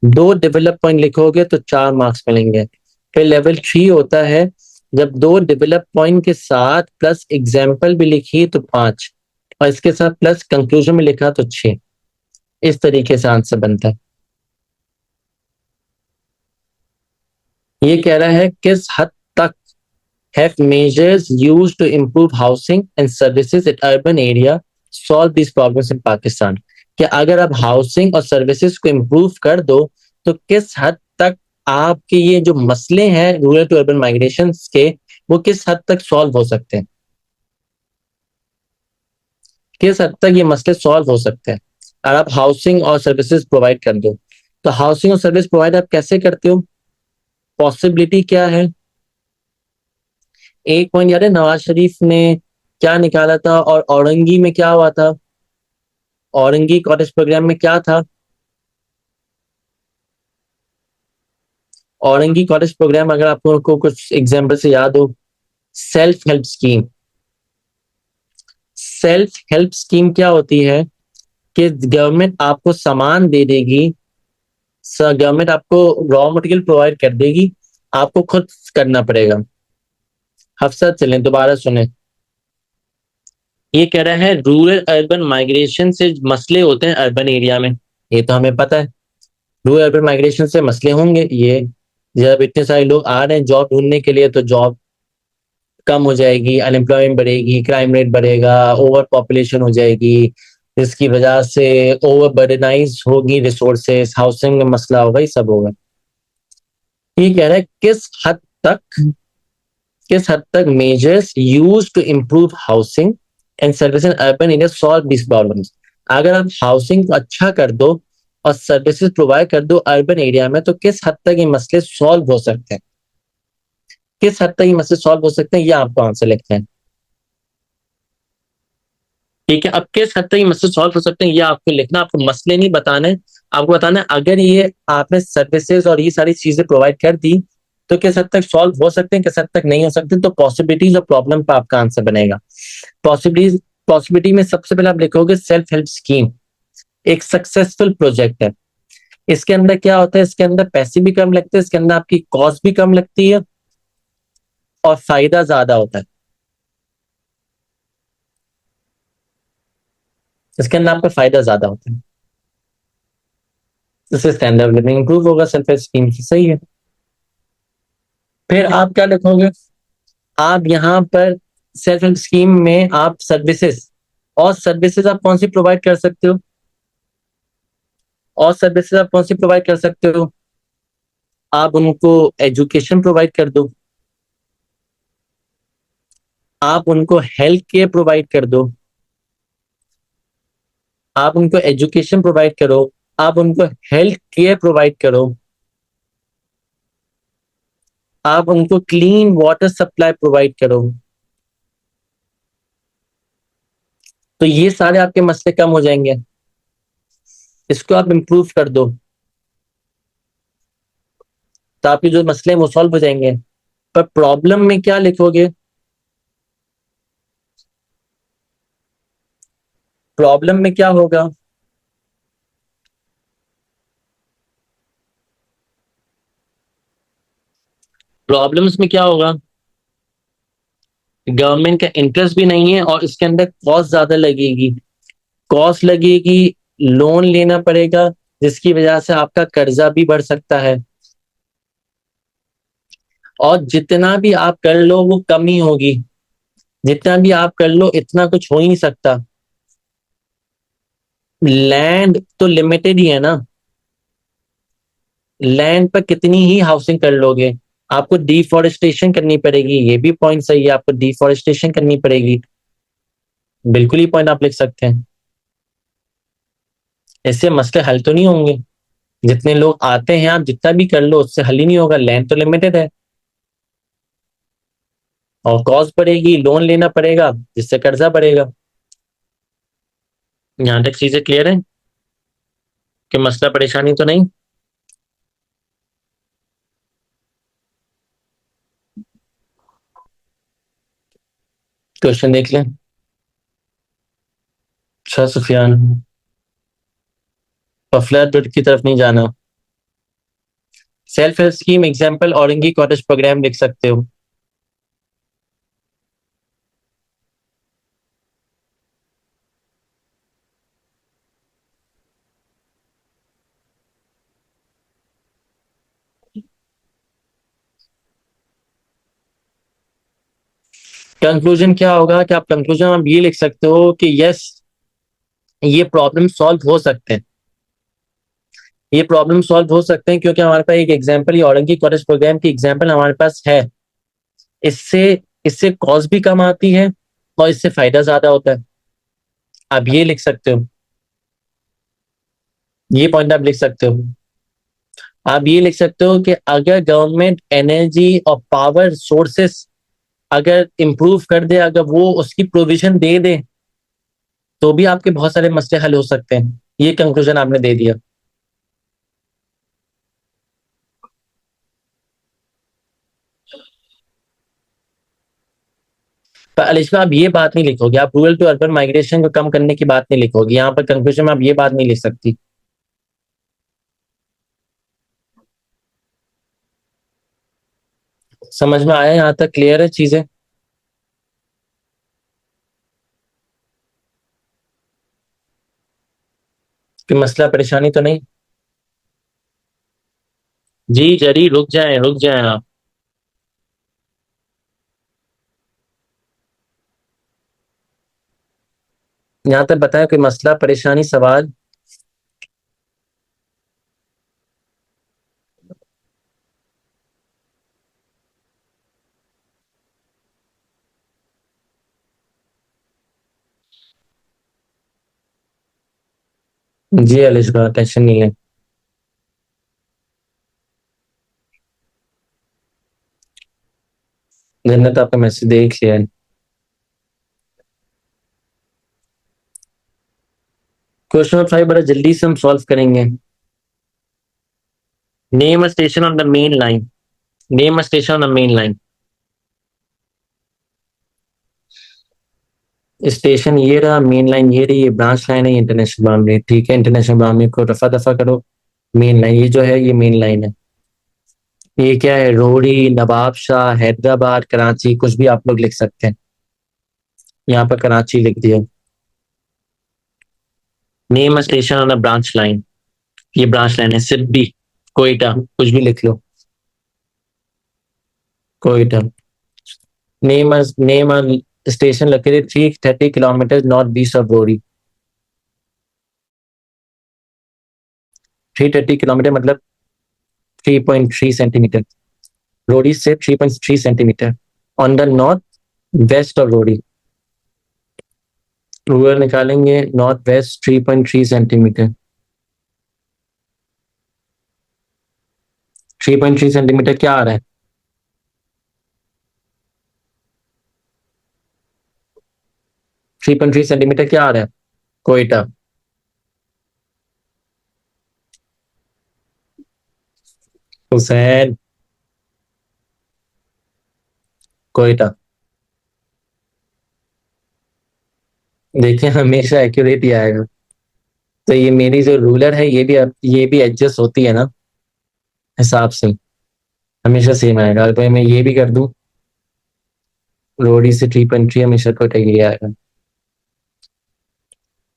2 डेवलप पॉइंट लिखोगे तो 4 मार्क्स मिलेंगे। फिर लेवल 3 होता है जब 2 डेवलप पॉइंट के साथ प्लस एग्जाम्पल भी लिखी तो 5, और इसके साथ प्लस कंक्लूजन में लिखा तो 6। इस तरीके से आंसर बनता है। ये कह रहा है किस हद तक have measures used to improve housing and services in urban area solve these problems in Pakistan। कि अगर आप हाउसिंग और सर्विसेज को इम्प्रूव कर दो तो किस हद तक आपके ये जो मसले हैं रूरल टू अर्बन माइग्रेशन के, वो किस हद तक सॉल्व हो सकते हैं, किस हद तक ये मसले सॉल्व हो सकते हैं अगर आप हाउसिंग और सर्विसेज प्रोवाइड कर दो। तो हाउसिंग और सर्विस प्रोवाइड आप कैसे करते हो, पॉसिबिलिटी क्या है। एक पॉइंट याद है नवाज शरीफ ने क्या निकाला था और औरंगी में क्या हुआ था, औरंगी कॉलेज प्रोग्राम में क्या था, औरंगी कॉलेज प्रोग्राम अगर आपको को कुछ एग्जाम्पल से याद हो, self help scheme. Self help scheme क्या होती है कि गवर्नमेंट आपको सामान दे देगी, गवर्नमेंट आपको रॉ मटेरियल प्रोवाइड कर देगी, आपको खुद करना पड़ेगा। हफ्सा चलें दोबारा सुने। ये कह रहा है रूरल अर्बन माइग्रेशन से मसले होते हैं अर्बन एरिया में, ये तो हमें पता है। रूरल अर्बन माइग्रेशन से मसले होंगे ये, जब इतने सारे लोग आ रहे हैं जॉब ढूंढने के लिए तो जॉब कम हो जाएगी, अनएम्प्लॉयमेंट बढ़ेगी, क्राइम रेट बढ़ेगा, ओवर पॉपुलेशन हो जाएगी, जिसकी वजह से ओवर बर्डनाइज होगी रिसोर्सेस, हाउसिंग में मसला होगा, ये सब होगा। ये कह रहा है किस हद तक measures use to improve housing and service in urban area solve this problems. अगर आप हाउसिंग को अच्छा कर दो और सर्विसेज प्रोवाइड कर दो अर्बन एरिया में तो किस हद तक ये मसले सॉल्व हो सकते हैं, किस हद तक ये मसले सॉल्व हो सकते हैं, ये आपको आंसर लिखते हैं। ठीक है, अब किस हद तक ये मसले सॉल्व हो सकते हैं ये आपको लिखना, आपको मसले नहीं बताने, आपको बताना है अगर ये आपने सर्विसेज और ये सारी चीजें प्रोवाइड कर दी तो किस हद तक सॉल्व हो सकते हैं, किस हद तक नहीं हो सकते। तो पॉसिबिलिटीज और प्रॉब्लम पर आपका आंसर बनेगा। पॉसिबिलिटी में सबसे पहले आप लिखोगे सेल्फ हेल्प स्कीम एक सक्सेसफुल प्रोजेक्ट है। इसके अंदर क्या होता है, इसके अंदर पैसे भी कम लगते हैं, इसके अंदर आपकी कॉस्ट भी कम लगती है और फायदा ज्यादा होता है। इसके अंदर आपका फायदा ज्यादा होता है, इससे स्टैंडर्ड ऑफ लिविंग इंप्रूव होगा, सेल्फ हेल्प स्कीम से सही है। फिर आप क्या लिखोगे, आप यहाँ पर सेल्फ हेल्प स्कीम में आप सर्विसेज, और सर्विसेज आप कौन सी प्रोवाइड कर सकते हो, और सर्विसेज आप कौन सी प्रोवाइड कर सकते हो, आप उनको एजुकेशन प्रोवाइड कर दो, आप उनको हेल्थ केयर प्रोवाइड कर दो, आप उनको एजुकेशन प्रोवाइड करो, आप उनको हेल्थ केयर प्रोवाइड करो, आप उनको क्लीन वाटर सप्लाई प्रोवाइड करो। तो ये सारे आपके मसले कम हो जाएंगे, इसको आप इंप्रूव कर दो तो आपके जो मसले हैं वो सॉल्व हो जाएंगे। पर प्रॉब्लम में क्या लिखोगे, प्रॉब्लम में क्या होगा, प्रॉब्लम्स में क्या होगा, गवर्नमेंट का इंटरेस्ट भी नहीं है और इसके अंदर कॉस्ट ज्यादा लगेगी, कॉस्ट लगेगी, लोन लेना पड़ेगा जिसकी वजह से आपका कर्जा भी बढ़ सकता है, और जितना भी आप कर लो वो कम ही होगी, जितना भी आप कर लो इतना कुछ हो ही नहीं सकता। लैंड तो लिमिटेड ही है ना, लैंड पर कितनी ही हाउसिंग कर लोगे, आपको डिफॉरेस्टेशन करनी पड़ेगी, ये भी पॉइंट सही है, आपको डिफॉरेस्टेशन करनी पड़ेगी, बिल्कुल ही पॉइंट आप लिख सकते हैं। इससे मसले हल तो नहीं होंगे, जितने लोग आते हैं आप जितना भी कर लो उससे हल ही नहीं होगा, लैंड तो लिमिटेड है और कॉस्ट बढ़ेगी, लोन लेना पड़ेगा जिससे कर्जा बढ़ेगा। यहाँ तक चीजें क्लियर है कि मसला परेशानी तो नहीं? क्वेश्चन देख लें। अच्छा सुफियान, पफलर दुड की तरफ नहीं जाना। Self help scheme example Orangi cottage programme लिख सकते हो। कंक्लूजन क्या होगा कि आप कंक्लूजन आप ये लिख सकते हो कि यस, ये प्रॉब्लम सॉल्व हो सकते हैं। ये प्रॉब्लम सॉल्व हो सकते हैं क्योंकि हमारे पास एक एग्जाम्पल, ये औरंगी कॉटेज प्रोग्राम की एग्जाम्पल हमारे पास है। इससे इससे कॉस्ट भी कम आती है और इससे फायदा ज्यादा होता है। आप ये लिख सकते हो, ये पॉइंट आप लिख सकते हो। आप ये लिख सकते हो कि अगर गवर्नमेंट एनर्जी और पावर सोर्सेस अगर इंप्रूव कर दे, अगर वो उसकी प्रोविजन दे दे, तो भी आपके बहुत सारे मसले हल हो सकते हैं। ये कंक्लूजन आपने दे दिया। पर अलिशा, आप ये बात नहीं लिखोगे, आप रूरल टू अर्बन माइग्रेशन को कम करने की बात नहीं लिखोगे। यहाँ पर कंक्लूजन में आप ये बात नहीं लिख सकती। समझ में आया? यहाँ तक क्लियर है चीजें? कि मसला परेशानी तो नहीं? जी जरी, रुक जाए रुक जाए आप। यहाँ तक बताया कोई मसला परेशानी सवाल? जी अलिशा, टेंशन नहीं है। जन्नत, आपका मैसेज देख लिया है। क्वेश्चन नंबर 5 बड़ा जल्दी से हम सॉल्व करेंगे। Name a station on the main line. Name a station on the main line. Station ये रहा, मेन लाइन ये रही, ये ब्रांच लाइन है, इंटरनेशनल बाउंड्री। ठीक है, इंटरनेशनल बाउंड्री को रफा दफा करो। मेन लाइन ये जो है, ये मेन लाइन है। ये क्या है? रोहड़ी, नवाब शाह, हैदराबाद, कराची, कुछ भी आप लोग लिख सकते हैं। यहाँ पर कराची लिख दिया। Name a station on the branch line. ये ब्रांच लाइन है। सिद्दी, कोयटा, कुछ भी लिख लो। Quetta. Name station located 330 kilometre north east of Rohri. 330 kilometre मतलब 3.3 सेंटीमीटर। रोहड़ी से 3.3 centimetre on the north west of Rohri. Ruler निकालेंगे, नॉर्थ वेस्ट 3.3 सेंटीमीटर। 3.3 सेंटीमीटर क्या आ रहा है? 3.3 सेंटीमीटर क्या आ रहा है? कोयटा। हुसैन, कोयटा। देखिए, हमेशा एक्यूरेट ही आएगा। तो ये मेरी जो रूलर है, ये भी एडजस्ट होती है ना हिसाब से। हमेशा सेम आएगा। अगर मैं ये भी कर दूं, रोडी से 3.3, हमेशा कोयटा ये आएगा।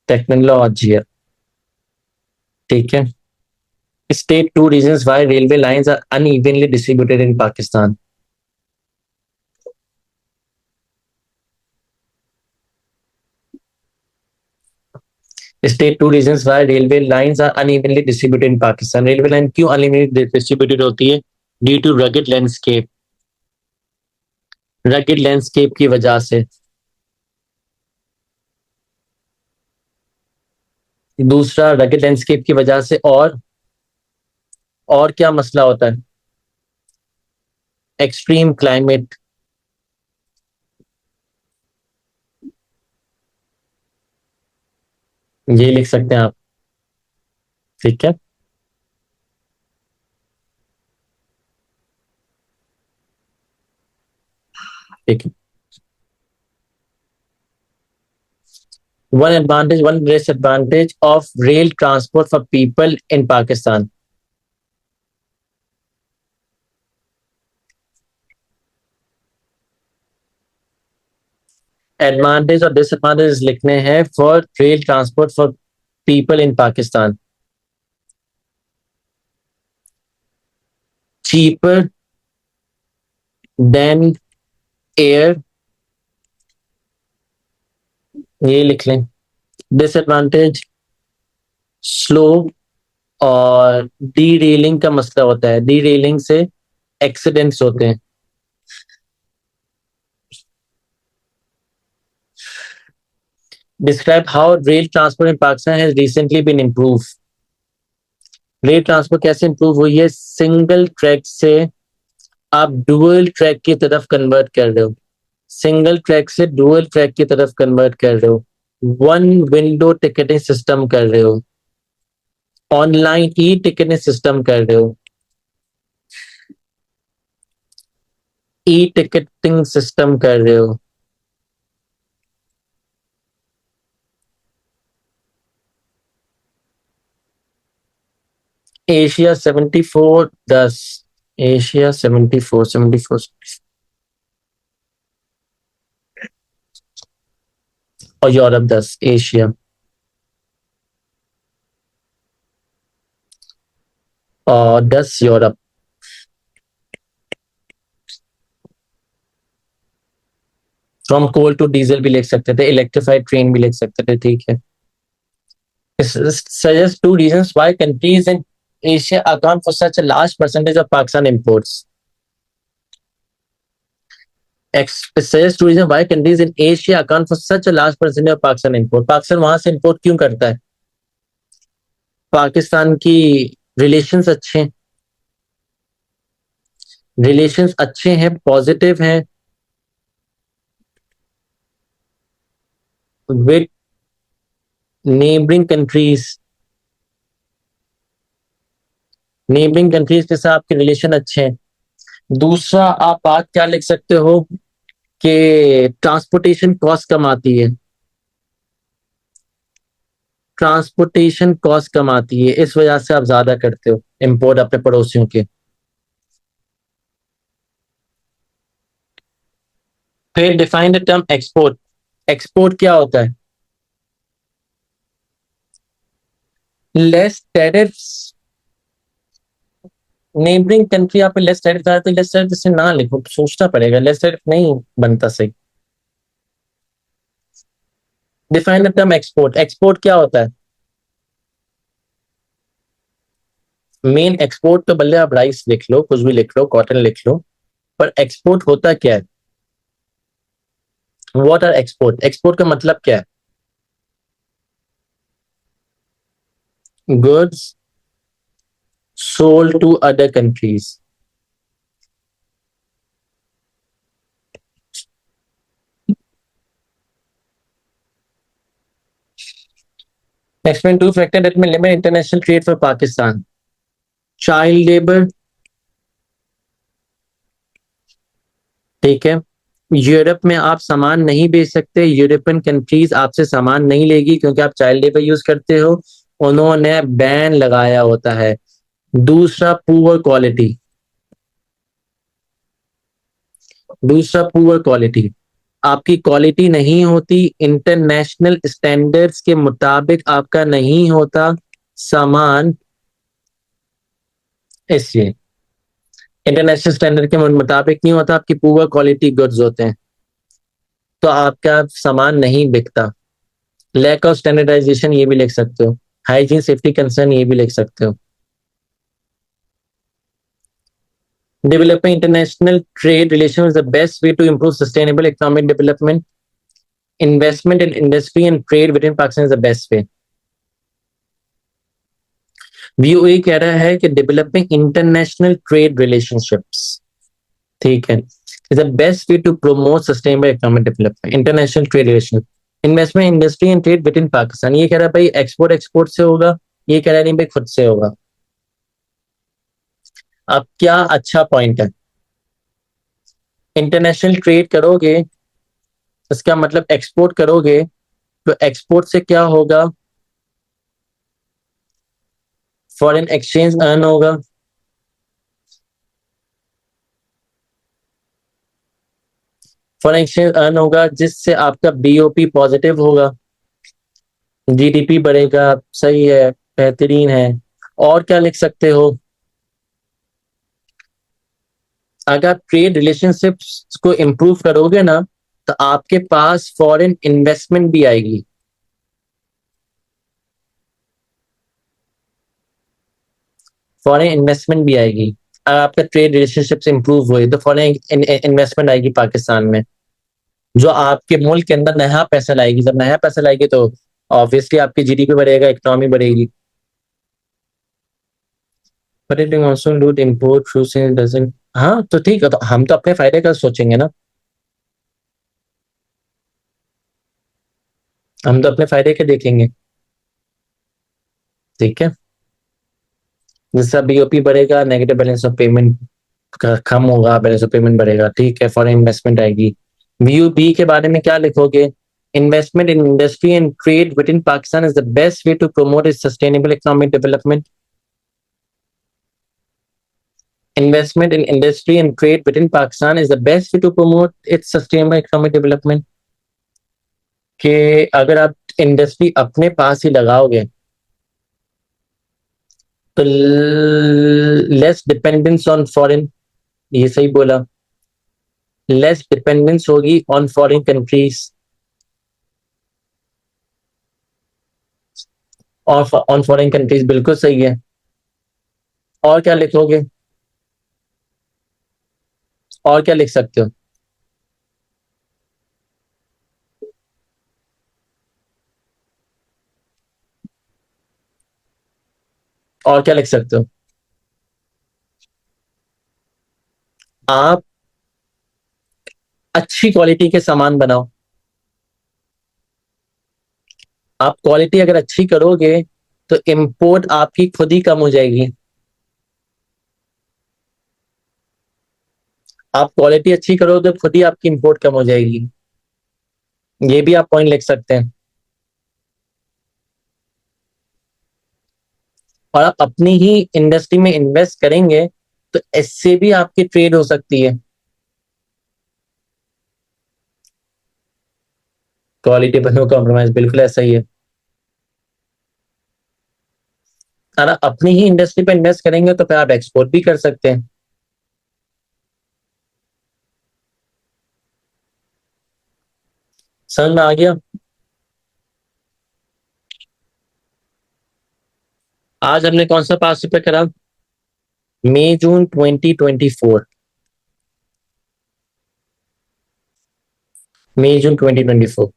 टेक्नोलॉजी है। ठीक है। State two reasons why railway lines are unevenly distributed in Pakistan. State two reasons why railway lines are unevenly distributed in Pakistan. Railway line क्यों अनइवनली डिस्ट्रीब्यूटेड होती है? Due to rugged landscape. Rugged landscape की वजह से। दूसरा, रगड लैंडस्केप की वजह से। और क्या मसला होता है? Extreme climate. ये लिख सकते हैं आप, ठीक है। ठीक है। One disadvantage of rail transport for people in Pakistan. Advantage और डिसएडवांटेज लिखने हैं for rail transport for people in Pakistan. Cheaper than air, ये लिख लें। डिसएडवांटेज स्लो और डी रेलिंग का मसला होता है, डी रेलिंग से एक्सीडेंट्स होते हैं। Describe how rail transport in Pakistan has recently been improve. Rail transport कैसे इंप्रूव हुई है? सिंगल ट्रैक से आप डुअल ट्रैक की तरफ कन्वर्ट कर रहे हो, सिंगल ट्रैक से डुअल ट्रैक की तरफ कन्वर्ट कर रहे हो, वन विंडो टिकटिंग सिस्टम कर रहे हो, ऑनलाइन ई टिकटिंग सिस्टम कर रहे हो, ई टिकटिंग सिस्टम कर रहे हो। एशिया 7410, एशिया 74 और यूरोप 10, एशिया और 10 Europe. From coal to diesel भी लिख सकते थे, इलेक्ट्रिफाइड ट्रेन भी लिख सकते थे, ठीक है। Suggest two reasons why countries in Asia account for such a large percentage of Pakistan imports. Suggest two reasons why countries in Asia account for such a large percentage of Pakistan import. Pakistan वहां से import क्यों करता है? पाकिस्तान की relations अच्छे हैं, relations अच्छे हैं, पॉजिटिव हैं with neighbouring countries, neighbouring countries के साथ आपके रिलेशन अच्छे हैं। दूसरा आप बात क्या लिख सकते हो कि ट्रांसपोर्टेशन कॉस्ट कम आती है, ट्रांसपोर्टेशन कॉस्ट कम आती है, इस वजह से आप ज्यादा करते हो इंपोर्ट अपने पड़ोसियों के। फिर define the term export. Export क्या होता है? लेस टैरिफ्स, नेबरिंग कंट्री आप लेस टैरिफ आ रहे तो लेस टैरिफ इसे ना लिखो, सोचना पड़ेगा, लेस टैरिफ नहीं बनता सही। Define the term export. Export क्या होता है? मेन एक्सपोर्ट तो भले आप राइस लिख लो, कुछ भी लिख लो, कॉटन लिख लो, पर एक्सपोर्ट होता क्या है? What are export? एक्सपोर्ट का मतलब क्या है? Goods sold to other countries. Explain two factors that may limit international trade for Pakistan. Child labor, ठीक है। यूरोप में आप सामान नहीं बेच सकते, यूरोपियन कंट्रीज आपसे सामान नहीं लेगी क्योंकि आप चाइल्ड लेबर यूज करते हो, उन्होंने बैन लगाया होता है। दूसरा पुअर क्वालिटी, दूसरा पुअर क्वालिटी, आपकी क्वालिटी नहीं होती, इंटरनेशनल स्टैंडर्ड्स के मुताबिक आपका नहीं होता सामान, इसलिए इंटरनेशनल स्टैंडर्ड के मुताबिक नहीं होता, आपकी पुअर क्वालिटी गुड्स होते हैं तो आपका सामान नहीं बिकता। लैक ऑफ स्टैंडर्डाइजेशन ये भी लिख सकते हो, हाइजीन सेफ्टी कंसर्न ये भी लिख सकते हो। Developing international trade relations is the best way to improve sustainable economic development. Investment in industry and trade within Pakistan is the best way. VOE कह रहा है कि डेवलपिंग इंटरनेशनल ट्रेड रिलेशनशिप्स, ठीक है, is the best way to promote sustainable economic development. International trade relation investment industry and trade within Pakistan, ये कह रहा है भाई एक्सपोर्ट एक्सपोर्ट से होगा, ये कह रहा है नहीं भाई खुद से होगा। अब क्या अच्छा पॉइंट है, इंटरनेशनल ट्रेड करोगे, इसका मतलब एक्सपोर्ट करोगे, तो एक्सपोर्ट से क्या होगा, फॉरेन एक्सचेंज अर्न होगा, फॉरेन एक्सचेंज अर्न होगा जिससे आपका बीओपी पॉजिटिव होगा, जीडीपी बढ़ेगा। सही है, बेहतरीन है। और क्या लिख सकते हो, अगर ट्रेड रिलेशनशिप्स को इम्प्रूव करोगे ना, तो आपके पास फॉरेन इन्वेस्टमेंट भी आएगी, फॉरेन इन्वेस्टमेंट भी आएगी। अगर आपका ट्रेड रिलेशनशिप्स इंप्रूव हुए तो फॉरेन इन्वेस्टमेंट आएगी पाकिस्तान में, जो आपके मुल्क के अंदर नया पैसा लाएगी। जब नया पैसा लाएगी तो ऑब्वियसली आपकी जीडीपी बढ़ेगा, इकोनॉमी बढ़ेगी। But it also include import fruits and doesn't, हाँ तो ठीक है, तो हम तो अपने फायदे का सोचेंगे ना, हम तो अपने फायदे के देखेंगे। ठीक है, जिससे बीओपी बढ़ेगा, नेगेटिव बैलेंस ऑफ पेमेंट कम होगा, बैलेंस ऑफ पेमेंट बढ़ेगा। ठीक है, फॉरेन इन्वेस्टमेंट आएगी। व्यू बी के बारे में क्या लिखोगे, investment in industry and trade within Pakistan is the best way to promote it sustainable economic development. Investment in industry and trade within Pakistan is the best way to promote its sustainable economic development. कि अगर आप industry अपने पास ही लगाओगे तो less dependence on foreign, ये सही बोला, less dependence होगी ऑन फॉरेन कंट्रीज, और ऑन फॉरेन कंट्रीज, बिल्कुल सही है। और क्या लिखोगे, और क्या लिख सकते हो, और क्या लिख सकते हो, आप अच्छी क्वालिटी के सामान बनाओ। आप क्वालिटी अगर अच्छी करोगे तो इंपोर्ट आपकी खुद ही कम हो जाएगी। आप क्वालिटी अच्छी करोगे तो खुद ही आपकी इंपोर्ट कम हो जाएगी, ये भी आप पॉइंट लिख सकते हैं। और आप अपनी ही इंडस्ट्री में इन्वेस्ट करेंगे तो इससे भी आपकी ट्रेड हो सकती है। क्वालिटी पर नो कॉम्प्रोमाइज, बिल्कुल ऐसा ही है। और आप अपनी ही इंडस्ट्री पे इन्वेस्ट करेंगे तो फिर आप एक्सपोर्ट भी कर सकते हैं। समझ में आ गया। आज हमने कौन सा पास पे करा, मई जून 2024, मई जून 2024।